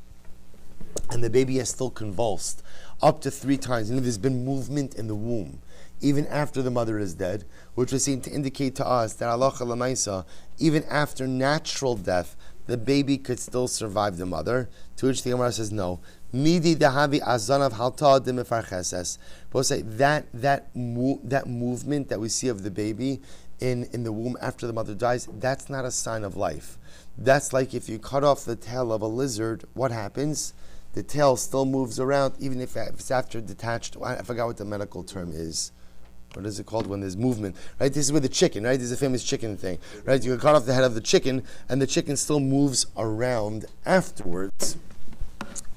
C: and the baby has still convulsed up to 3 times, and there's been movement in the womb, even after the mother is dead, which would seem to indicate to us that halacha l'maisa, even after natural death, the baby could still survive the mother. To which the Gemara says no. Midi dahavi azanav halta demifarcheses. But we'll say that movement that we see of the baby in the womb after the mother dies, that's not a sign of life. That's like if you cut off the tail of a lizard, what happens? The tail still moves around, even if it's after detached. I forgot what the medical term is. What is it called when there's movement? Right? This is with the chicken, right? There's a famous chicken thing. Right? You can cut off the head of the chicken, and the chicken still moves around afterwards.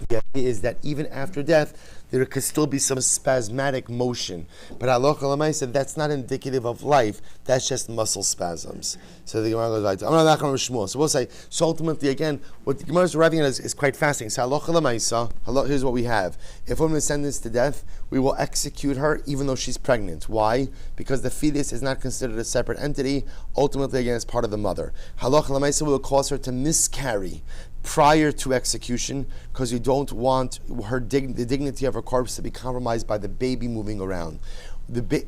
C: The idea is that even after death, there could still be some spasmodic motion. But halacha l'maisa, that's not indicative of life. That's just muscle spasms. So the Gemara goes right to Rabbi Shmuel. So we'll say, so ultimately again, what the Gemara is arriving at is quite fascinating. So halacha l'maisa, here's what we have. If a woman is sentenced to death, we will execute her even though she's pregnant. Why? Because the fetus is not considered a separate entity. Ultimately, again, it's part of the mother. Halacha l'maisa will cause her to miscarry prior to execution, because you don't want the dignity of her corpse to be compromised by the baby moving around.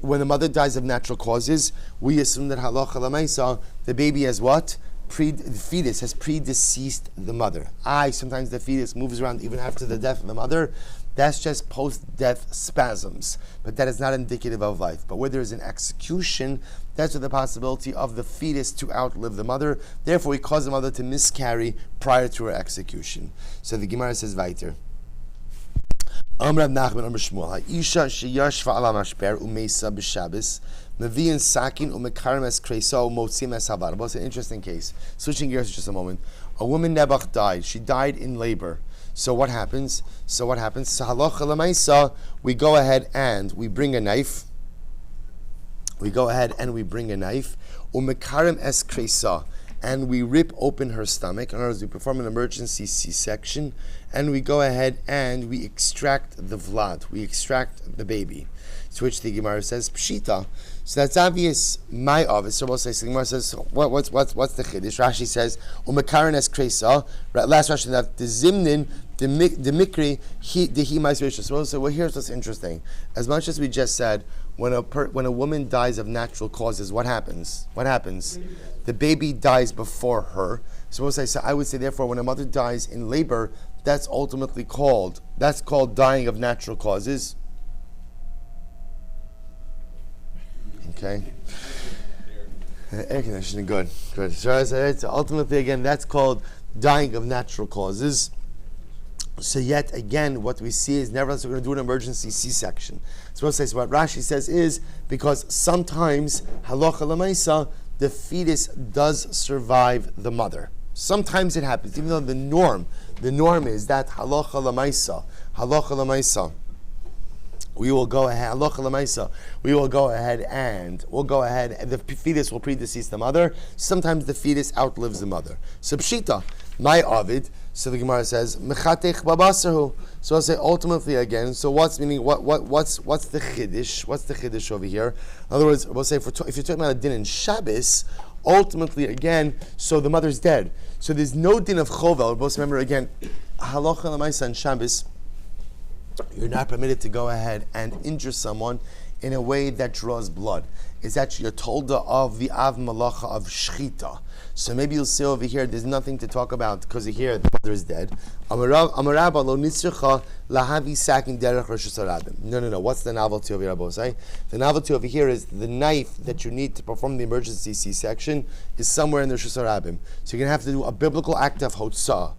C: When the mother dies of natural causes, we assume that halacha l'maisa, the baby has what? The fetus has predeceased the mother. Sometimes the fetus moves around even after the death of the mother. That's just post-death spasms, but that is not indicative of life. But where there is an execution, that's with the possibility of the fetus to outlive the mother. Therefore, we cause the mother to miscarry prior to her execution. So the Gemara says weiter. Amr Nachman Amr Shmuel, Isha sheyashva ala mashper umeisa b'Shabbos Mevi'in sakin umekarim es kreso motzim es havar. It's an interesting case. Switching gears for just a moment. A woman Nebuch died. She died in labor. So what happens? So halacha l'maisa, we go ahead and we bring a knife. Umekarim es kresa, and we rip open her stomach. In other words, we perform an emergency C-section, and we go ahead and we extract the vlad. We extract the baby. To which the Gemara says pshita. So that's obvious. My obvious. So we'll say. So the Gemara says, what's the chiddush? Rashi says umekarim es kresa. Last Rashi that the zimnin. The mikri he might be. So we'll say, well, here's what's interesting. As much as we just said, when a woman dies of natural causes, what happens? The baby dies before her. So we'll say. So I would say, therefore, when a mother dies in labor, that's ultimately called dying of natural causes. Okay. Air conditioning, good. So ultimately, again, that's called dying of natural causes. So yet again, what we see is nevertheless we're going to do an emergency C-section. So what Rashi says is because sometimes halacha l'maisa, the fetus does survive the mother. Sometimes it happens, even though the norm is that halacha l'maisa. We will go ahead. The fetus will predecease the mother. Sometimes the fetus outlives the mother. So pshita, my avid. So the Gemara says mechatech babasahu. So I'll say ultimately again. So what's the chiddush? What's the chiddush over here? In other words, we'll say if you're talking about a din in Shabbos, ultimately again. So the mother's dead. So there's no din of chovel. We'll remember again, halacha l'maisa in Shabbos. You're not permitted to go ahead and injure someone in a way that draws blood. It's actually a tolda of the av malacha of shchita. So maybe you'll see over here there's nothing to talk about because here the mother is dead. No. What's the novelty over here, Abosai? The novelty over here is the knife that you need to perform the emergency C-section is somewhere in the Rishus Harabim. So you're going to have to do a biblical act of hotzah.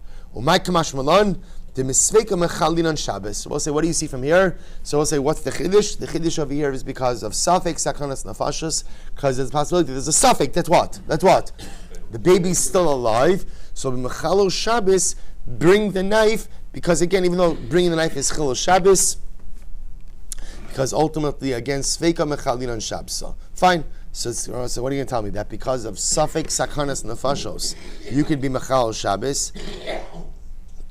C: The misveka mechalin on Shabbos. We'll say, what do you see from here? So we'll say, what's the chiddush? The chiddush over here is because of safek sakanas nafashos, because there's a possibility there's a safek. That's what. The baby's still alive. So mechalo Shabbos, bring the knife, because again, even though bringing the knife is chilo Shabbos, because ultimately again sveka mechalin on Shabbos. Fine. So what are you going to tell me? That because of safek sakanas nafashos, you could be mechalo Shabbos.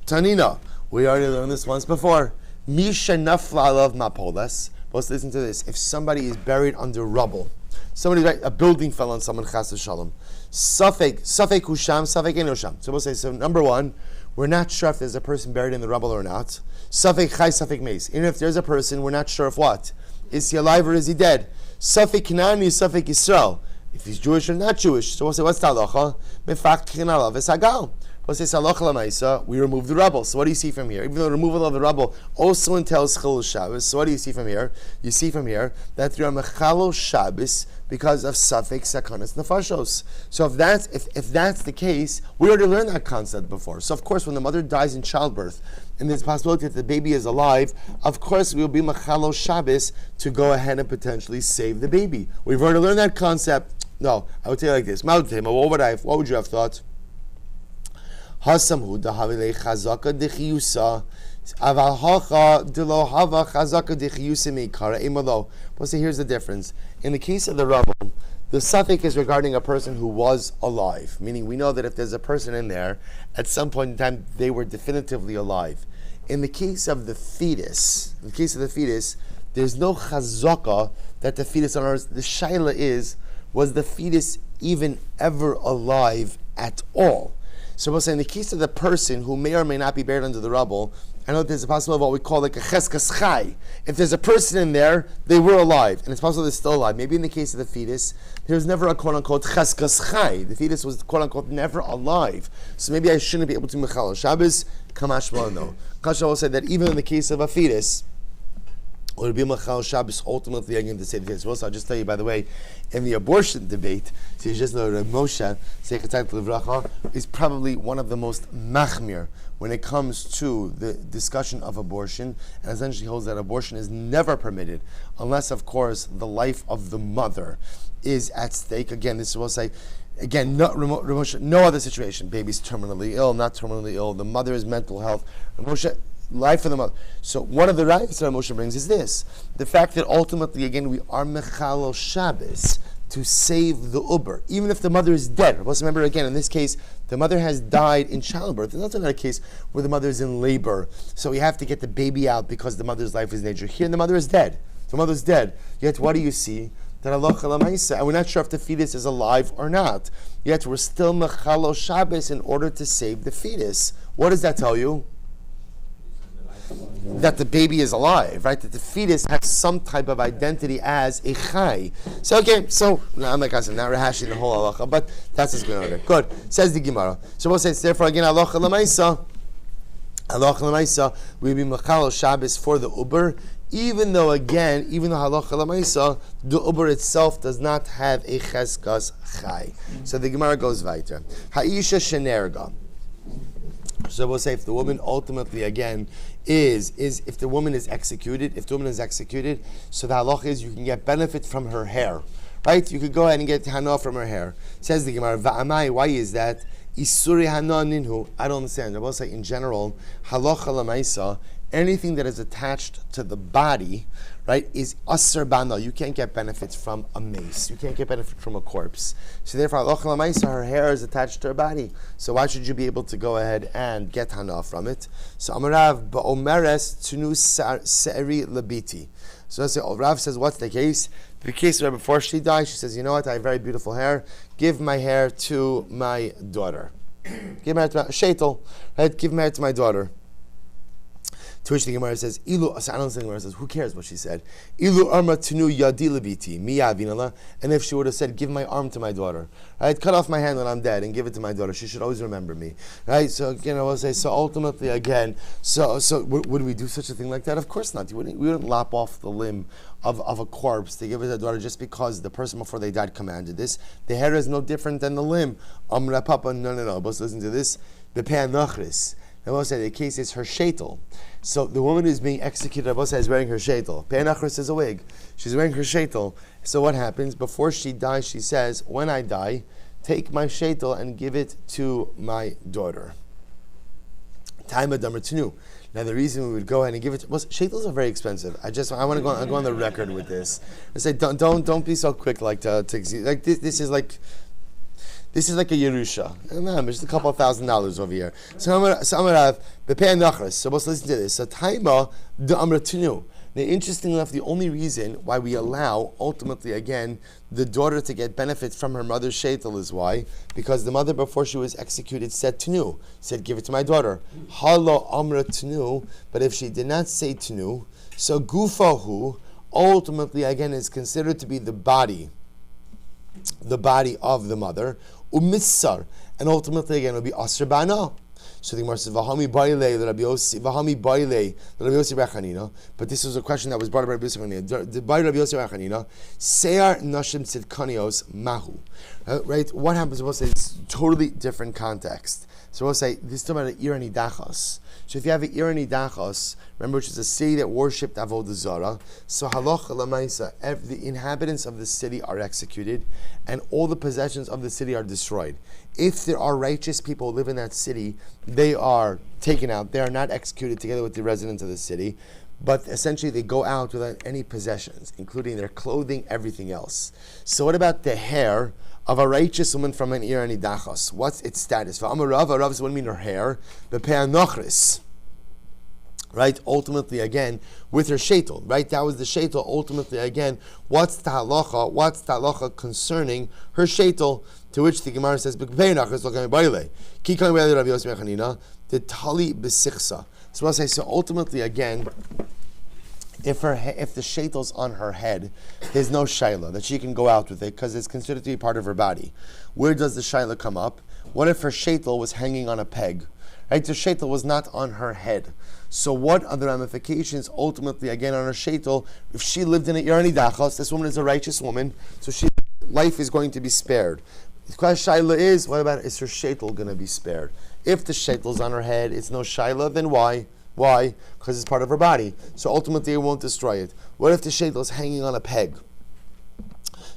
C: Tanina. We already learned this once before. Misha nafla alav mapolas. Let's listen to this. If somebody is buried under rubble, a building fell on someone, chas v'shalom. Safek husham, safek enosham. So we'll say, so number one, we're not sure if there's a person buried in the rubble or not. Safek chai, safek meis. Even if there's a person, we're not sure of what. Is he alive or is he dead? Safek Kanani, safek Yisrael. If he's Jewish or not Jewish. So we'll say, what's the halacha? Mefak tchin alav v'sagal. We'll say, we remove the rubble. So what do you see from here? Even though the removal of the rubble also entails Chilul Shabbos. So what do you see from here? You see from here that you're Mechalo Shabbos because of Safek Sakanas Nefashos. So if that's the case, we already learned that concept before. So of course, when the mother dies in childbirth, and there's a possibility that the baby is alive, of course we will be Mechalo Shabbos to go ahead and potentially save the baby. We've already learned that concept. No, I would say like this. What would you have thought? Hasamhu dahavile chazaka dechiyusa, aval hacha delo hava chazaka dechiyusa meikara imalo. But see, here's the difference. In the case of the rubble, the suffix is regarding a person who was alive, meaning we know that if there's a person in there, at some point in time they were definitively alive. In the case of the fetus, there's no chazaka that the fetus on earth. The shaila was the fetus even ever alive at all? So we'll say in the case of the person who may or may not be buried under the rubble, I know there's a possibility of what we call like a cheskas chai. If there's a person in there, they were alive, and it's possible they're still alive. Maybe in the case of the fetus, there was never a quote-unquote cheskas chai. The fetus was quote-unquote never alive. So maybe I shouldn't be able to mechal Shabbos. Kamash no. Kasha will say that even in the case of a fetus, or be machal Shabbos ultimately again to say the case. Also, I'll just tell you, by the way, in the abortion debate, so you just know that Moshe Zeichatzayt Livracha is probably one of the most machmir when it comes to the discussion of abortion, and essentially holds that abortion is never permitted unless, of course, the life of the mother is at stake. Again, this will say. Again, no other situation. Baby's terminally ill, not terminally ill. The mother is mental health. Moshe, life of the mother. So one of the rights that Moshe brings is this: the fact that ultimately, again, we are mechalel Shabbos to save the uber, even if the mother is dead. Let's remember again, in this case, the mother has died in childbirth. It's not a case where the mother is in labor, so we have to get the baby out because the mother's life is in danger. Here, the mother is dead. The mother's dead. Yet, what do you see? And we're not sure if the fetus is alive or not. Yet we're still mechalo Shabbos in order to save the fetus. What does that tell you? That the baby is alive, right? That the fetus has some type of identity as a chai. So again, I'm not rehashing the whole halacha, but that's what's going on there. Good. Says the Gemara. So we'll say it's therefore again halacha l'maisa. Halacha l'maisa, we be mechalo Shabbos for the uber. Even though halacha l'maisa, the uber itself does not have a cheskas chai. So the Gemara goes weiter. Ha'isha shenerga. So we'll say if the woman ultimately again is if the woman is executed, so the halacha is you can get benefit from her hair, right? You could go ahead and get hana from her hair. Says the Gemara, va'amai, why is that? Isuri hana ninhu. I don't understand. I will say in general, halacha l'maisa, anything that is attached to the body, right, is aser bana. You can't get benefits from a mace. You can't get benefit from a corpse. So therefore, halacha l'maisa, her hair is attached to her body. So why should you be able to go ahead and get hana from it? So Amarav ba'omeres tunu se'eri labiti. So I say, Rav says, what's the case? The case where before she died, she says, you know what, I have very beautiful hair. Give my hair to my daughter. Give my hair to my shaitel, right? Give my hair to my daughter. To which the Gemara says, "Ilu." I don't think the Gemara says, "Who cares what she said?" Ilu arma tunu yadi lebiti miya vinala. And if she would have said, "Give my arm to my daughter," right? Cut off my hand when I'm dead and give it to my daughter. She should always remember me, right? So again, I will say. So ultimately, again, so would we do such a thing like that? Of course not. We wouldn't lop off the limb of a corpse to give it to the daughter just because the person before they died commanded this. The hair is no different than the limb. Amra papa, no. But listen to this. The pe'anachris. I will say the case is her shaitel. So the woman who's being executed, I will say, is wearing her shaitel. Pe'anachris is a wig. She's wearing her shaitel. So what happens? Before she dies, she says, when I die, take my shaitel and give it to my daughter. Taima damar tenu. Now the reason we would go ahead and give it was shaitels are very expensive. I want to go on the record with this. I say don't be so quick like to like this is like. This is like a Yerusha. No, it's just a couple of $1,000 over here. So I'm gonna have Bepei Nachris. So let's listen to this. So Taima the Amratinu. Now, interestingly enough, the only reason why we allow, ultimately, again, the daughter to get benefits from her mother's shaitel is why? Because the mother, before she was executed, said tenu, said, give it to my daughter. Halo amra tenu, but if she did not say tenu, so gufahu, ultimately, again, is considered to be the body of the mother, umissar, and ultimately, again, it will be asr bana. So the Gemara says, "V'hami baile Rabbi Yossi Rechanina." But this was a question that was brought up by Rabbi Yossi Rechanina. By Rabbi Yossi Rechanina, Seyar Nashim Tzidkanios Mahu. Right? What happens? We'll say it's totally different context. So we'll say this is talking about an irani dachos. So if you have an irani dachos, remember, which is a city that worshipped Avodah Zarah, so halacha lamaisa, the inhabitants of the city are executed, and all the possessions of the city are destroyed. If there are righteous people who live in that city, they are taken out. They are not executed together with the residents of the city, but essentially they go out without any possessions, including their clothing, everything else. So what about the hair of a righteous woman from an irani dachos? What's its status? Rav is what mean her hair. The pe'anochris. Right, ultimately again with her shaitel, right? That was the shaitel. Ultimately again, what's the halacha? What's the halacha concerning her shaitel? To which the Gemara says, the tali b'sichsa. So I'll say, so ultimately again, if the shaitel's on her head, there's no shaila that she can go out with it because it's considered to be part of her body. Where does the shaila come up? What if her shaitel was hanging on a peg? Right? The sheitel was not on her head. So what are the ramifications ultimately again on her sheitel? If she lived in a Yarani Dachos, this woman is a righteous woman, so life is going to be spared. The question Shaila is, what about, is her sheitel going to be spared? If the sheitel is on her head, it's no Shaila, then why? Why? Because it's part of her body. So ultimately it won't destroy it. What if the sheitel is hanging on a peg?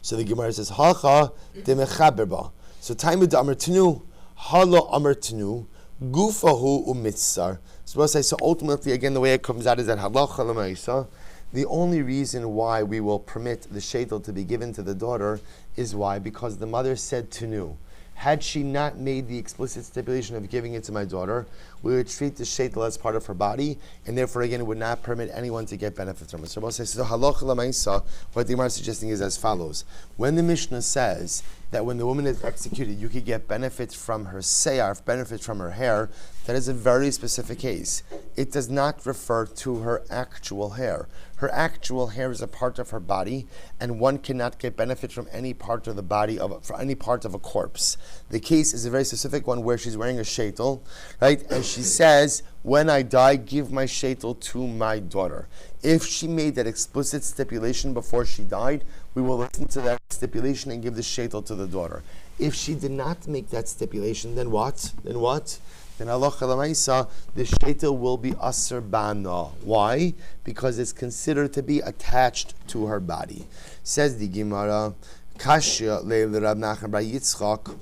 C: So the Gemara says, Hacha de mechaberba. So time with amartinu, halo amartinu, gufahu umitzar. So ultimately, again, the way it comes out is that halacha l'maisa. The only reason why we will permit the sheitel to be given to the daughter is why? Because the mother said tenu. Had she not made the explicit stipulation of giving it to my daughter, we would treat the sheitel as part of her body, and therefore, again, would not permit anyone to get benefit from it. So halacha l'maisa, what the Gemara is suggesting is as follows. When the Mishnah says that when the woman is executed, you could get benefit from her seyar, benefit from her hair, that is a very specific case. It does not refer to her actual hair. Her actual hair is a part of her body, and one cannot get benefit from any part of the body for any part of a corpse. The case is a very specific one where she's wearing a sheitel, right? And she says, when I die, give my sheitel to my daughter. If she made that explicit stipulation before she died, we will listen to that stipulation and give the sheitel to the daughter. If she did not make that stipulation, then what? Then halacha l'maisa, the sheitel will be aser bana. Why? Because it's considered to be attached to her body. Says the Gemara, Kashya leil Rab Nachman bar Yitzchak.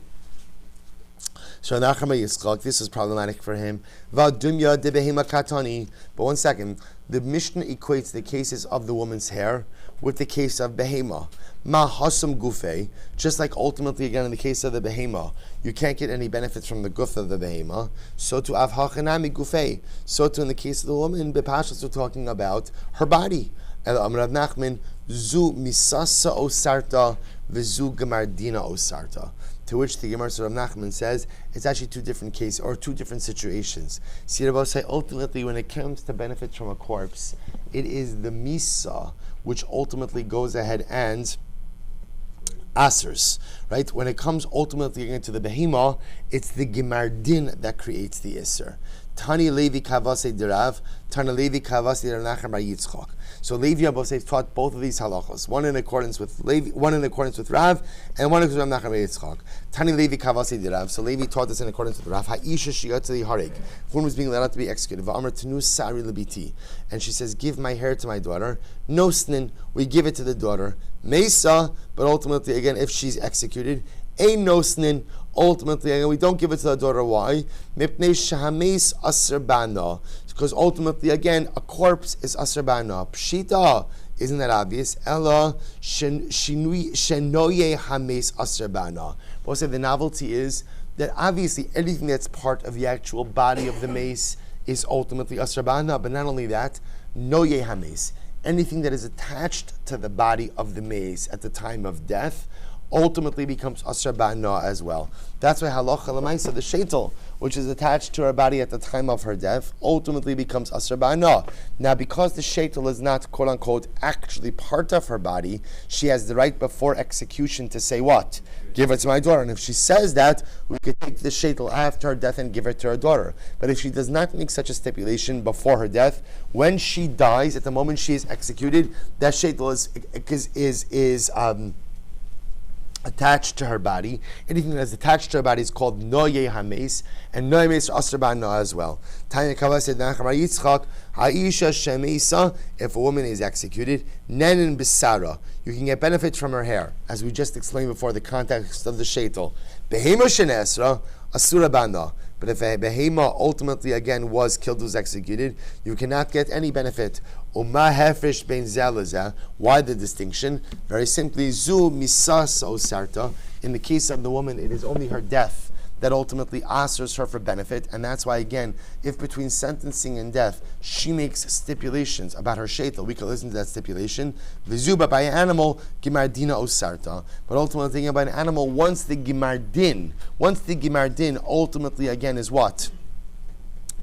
C: So Nachman bar Yitzchak, this is problematic for him. Va'dumya de behema katani. But one second, the Mishnah equates the cases of the woman's hair with the case of behema. Ma hasam gufei, just like ultimately again in the case of the behema, you can't get any benefits from the guf of the behema. So to avhachanami gufei, so to in the case of the woman, bepashas we're talking about her body. Amrav Nachman, zu misasa osarta, v'zu gamardina osarta. To which the Gemara Rav Nachman says it's actually two different cases or two different situations. See, Rabbi say ultimately when it comes to benefits from a corpse, it is the misa which ultimately goes ahead and asers, right? When it comes ultimately again to the behema, it's the gemardin that creates the iser. Tani Levi Kavase Dirav, Tani Levi Kavase Nachman bar Yitzchak. So Levi Abosef taught both of these halachos, one in accordance with Levi, one in accordance with Rav, and one in accordance with Nachman bar Yitzchak. Tani Levi Kavase Dirav. So Levi taught this in accordance with Rav. Ha'isha shiyatzli harig. Woman was being let out to be executed. Va'amar tenu sari lebiti. And she says, give my hair to my daughter. No snin, we give it to the daughter. Mesa, but ultimately again, if she's executed, ein no snin. Ultimately, again, we don't give it to the daughter. Why? Mipnei shahames aser bana. Because ultimately, again, a corpse is aser bana. Pshita, isn't that obvious? Ella shenoye hames aser bana. But the novelty is that obviously anything that's part of the actual body of the mace is ultimately aser bana. But not only that, noye hames. Anything that is attached to the body of the mace at the time of death ultimately becomes aser bana as well. That's why halacha l'maisa, the sheitel, which is attached to her body at the time of her death, ultimately becomes aser bana. Now, because the sheitel is not quote unquote actually part of her body, she has the right before execution to say what? Give it to my daughter. And if she says that, we could take the sheitel after her death and give it to her daughter. But if she does not make such a stipulation before her death, when she dies, at the moment she is executed, that sheitel is attached to her body. Anything that is attached to her body is called noye hames, and noye hames aser bana as well. Tanya Kavah said, Nachman bar Yitzchak, ha'isha shemesa, if a woman is executed, nenin bisara, you can get benefit from her hair, as we just explained before, the context of the sheitel. Behema shenesra, asura bana. But if a behema ultimately again was killed, was executed, you cannot get any benefit. Uma hefresh bein zeh. Why the distinction? Very simply, zu misas osarta. In the case of the woman, it is only her death that ultimately asks her for benefit, and that's why again, if between sentencing and death she makes stipulations about her sheitel, we can listen to that stipulation. Vizuba by an animal, gimardina osarta. But ultimately, by an animal, once the gimardin ultimately again is what?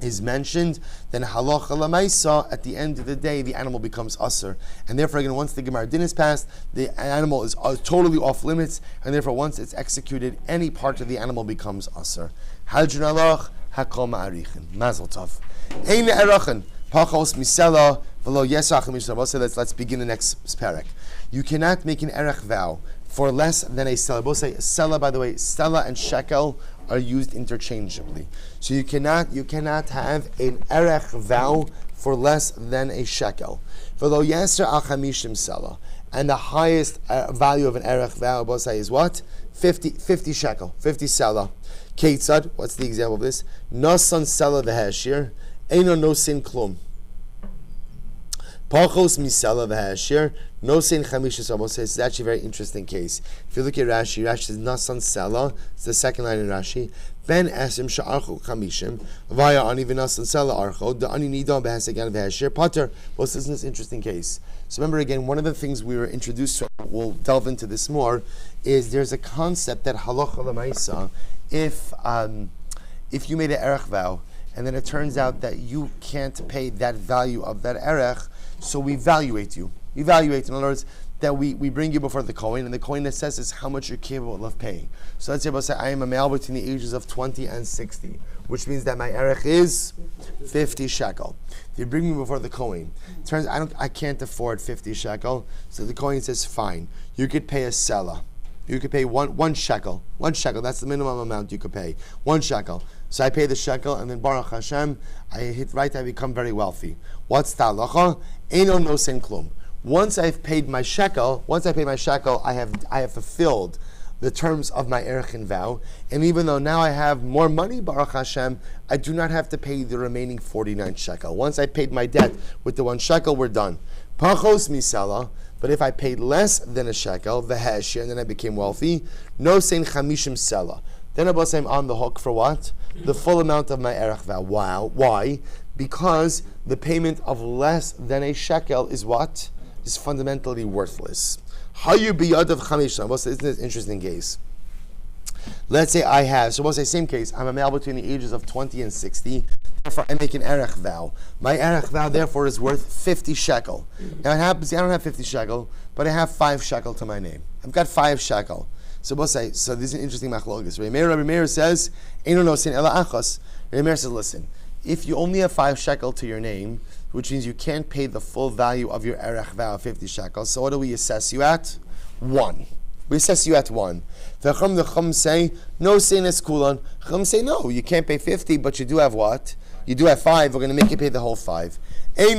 C: Is mentioned, then halacha l'maisa, at the end of the day, the animal becomes aser. And therefore, again, once the gemar din is passed, the animal is totally off limits, and therefore, once it's executed, any part of the animal becomes aser. Haljan alach, hakol ma'arichin. Mazel tov. Ein Arachin pachos misela v'lo yesach mishra. So let's begin the next parak. You cannot make an erech vow for less than a sela. Both say sela, by the way, sela and shekel are used interchangeably. So you cannot have an erech vow for less than a shekel. V'lo yeser al chamishim sela. And the highest value of an erech vow, both say, is what? 50 shekel, 50 sela. Keitzad, what's the example of this? Nosan sela v'heshir, eino nosin klum. Pachos misela v'hashir, no sein chamisha sabos. It's actually a very interesting case. If you look at Rashi says nasan sela. It's the second line in Rashi. Ben esim sha'archu chamishim v'aya ani v'nasan sela archo the ani nidon b'hasegan v'hashir pater. Well, this is this interesting case. So remember again, one of the things we were introduced to, we'll delve into this more, is there's a concept that halacha l'maisa, if you made an erech vow and then it turns out that you can't pay that value of that erech, so we evaluate you. In other words, that we bring you before the Kohen, and the Kohen assesses how much you're capable of paying. So let's say I am a male between the ages of 20 and 60, which means that my erech is 50 shekel. You bring me before the Kohen. Turns I can't afford 50 shekel, so the Kohen says, fine, you could pay a sela. You could pay one shekel. 1 shekel, that's the minimum amount you could pay. 1 shekel. So I pay the shekel, and then Baruch Hashem, I become very wealthy. What's the halacha? Eino nosen klum. Once I've paid my shekel, I have fulfilled the terms of my erechin vow, and even though now I have more money, Baruch Hashem, I do not have to pay the remaining 49 shekel. Once I paid my debt with the 1 shekel, we're done. Pachos misela. But if I paid less than a shekel, v'heshir, and then I became wealthy, no sein chamishim sela. Then I'm on the hook for what? The full amount of my erech vow. Wow. Why? Because the payment of less than a shekel is what? Is fundamentally worthless. Hayu biyad of chamishim. Isn't this an interesting case? Let's say I have, so we'll say same case, I'm a male between the ages of 20 and 60, therefore I make an erech vow. My erech vow therefore is worth 50 shekel. Now it happens, I don't have 50 shekel, but I have 5 shekel to my name. I've got 5 shekel. So we'll say, so this is an interesting machlokes. Rabbi Meir says, Eino nosin ela achos. Rabbi Meir says, listen, if you only have 5 shekel to your name, which means you can't pay the full value of your erech vow of 50 shekels, so what do we assess you at? 1. We assess you at 1. The Chum say, no sin is kulan. Chum say, no, you can't pay 50, but you do have what? You do have 5. We're going to make you pay the whole 5. The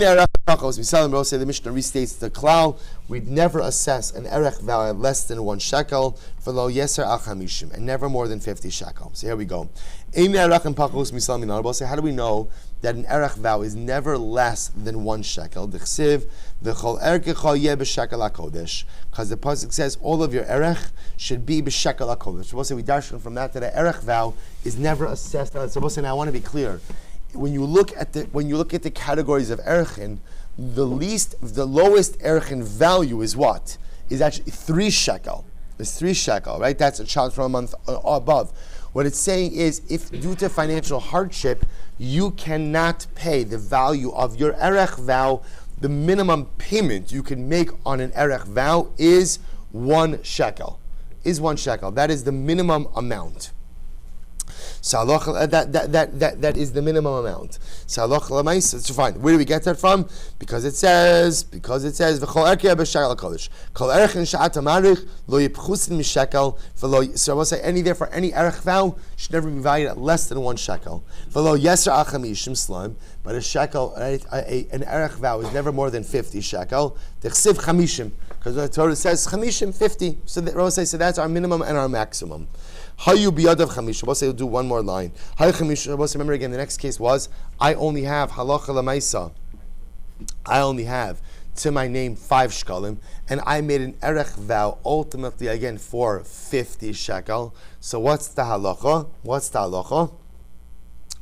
C: Mishnah restates the klal. We'd never assess an erech vow at less than 1 shekel for lo yeser al chamishim, and never more than 50 shekel. So here we go. So how do we know that an erech vow is never less than 1 shekel? Because the pasuk says all of your erech should be b'shekel hakodesh. We'll say we darshan from that an erech vow is never assessed. So we'll say, now I want to be clear. When you look at the categories of erchin, the lowest erchin value is what? Is actually 3 shekel. It's 3 shekel, right? That's a child from a month above. What it's saying is, if due to financial hardship, you cannot pay the value of your erech vow, the minimum payment you can make on an erech vow is 1 shekel. That is the minimum amount. So that is the minimum amount. It's fine. Where do we get that from? Because it says v'chol erkei b'shekel hakodesh. Kol erechin she'at hamarich lo yipchusin mishekel v'lo. So I will say any erech vow should never be valued at less than 1 shekel. V'lo yeser al chamishim slime. But a shekel, an erech vow is never more than 50 shekel. D'chsiv chamishim, because the Torah says chamishim 50. So that's our minimum and our maximum. Hayu biyadav chamisha. We'll say we'll do one more line. Hayu chamisha. We'll say, remember again, the next case was, I only have halacha lemaisa. I only have to my name 5 shkalim, and I made an erech vow ultimately again for 50 shekel. So what's the halacha?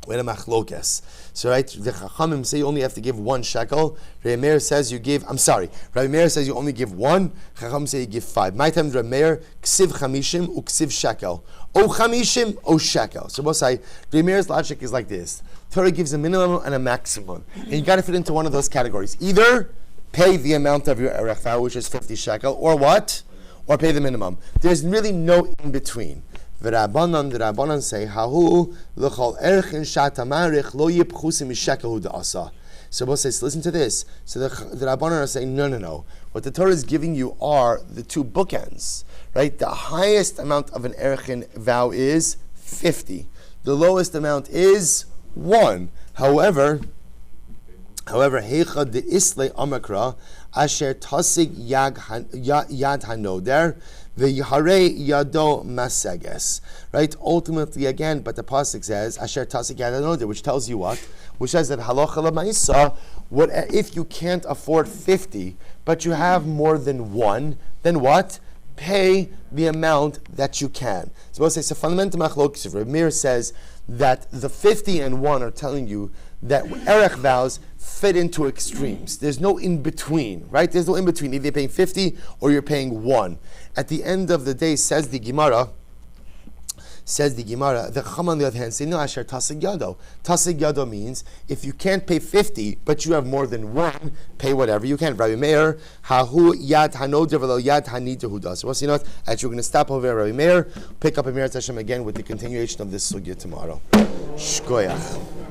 C: Wait a machlokes. So right, the Chachamim say you only have to give 1 shekel. Rabbi Meir says you only give 1. Chachamim say you give 5. My time, Rabbi Meir, ksiv chamishim u ksiv shekel. O chamishim o shekel. So we'll say, Rabbi Meir's logic is like this. Torah gives a minimum and a maximum. And you got to fit into one of those categories. Either pay the amount of your erech vow, which is 50 shekel, or what? Or pay the minimum. There's really no in between. The Rabbanan say, Hahu l'chol erchin shatamarich lo yipchusim mishekel da'asa. So Bo says, listen to this. So the Rabbanan are saying, no. What the Torah is giving you are the two bookends, right? The highest amount of an erchin vow is 50. The lowest amount is 1. However, heicha de isle amakra asher tasig yad hanoder v'yharei yado maseges. Right? Ultimately, again, but the pasuk says asher tasig yad hanoder, which tells you what? Which says that halacha lemaisa, what if you can't afford 50, but you have more than 1, then what? Pay the amount that you can. So it's a fundamental machlokes. Rabbi Meir says that the 50 and 1 are telling you that erech vows fit into extremes. There's no in between, right? There's no in between. Either you're paying 50 or you're paying 1. At the end of the day, says the Gemara, the Chacham on the other hand say, no, asher tasig yado. Tasig yado means if you can't pay 50, but you have more than 1, pay whatever you can. Rabbi Meir, hahu yad hanoder v'lo yad haniter huda. So you know what? Actually, we're going to stop over at Rabbi Meir, pick up Emirat Hashem again with the continuation of this sugya tomorrow. Shkoyach.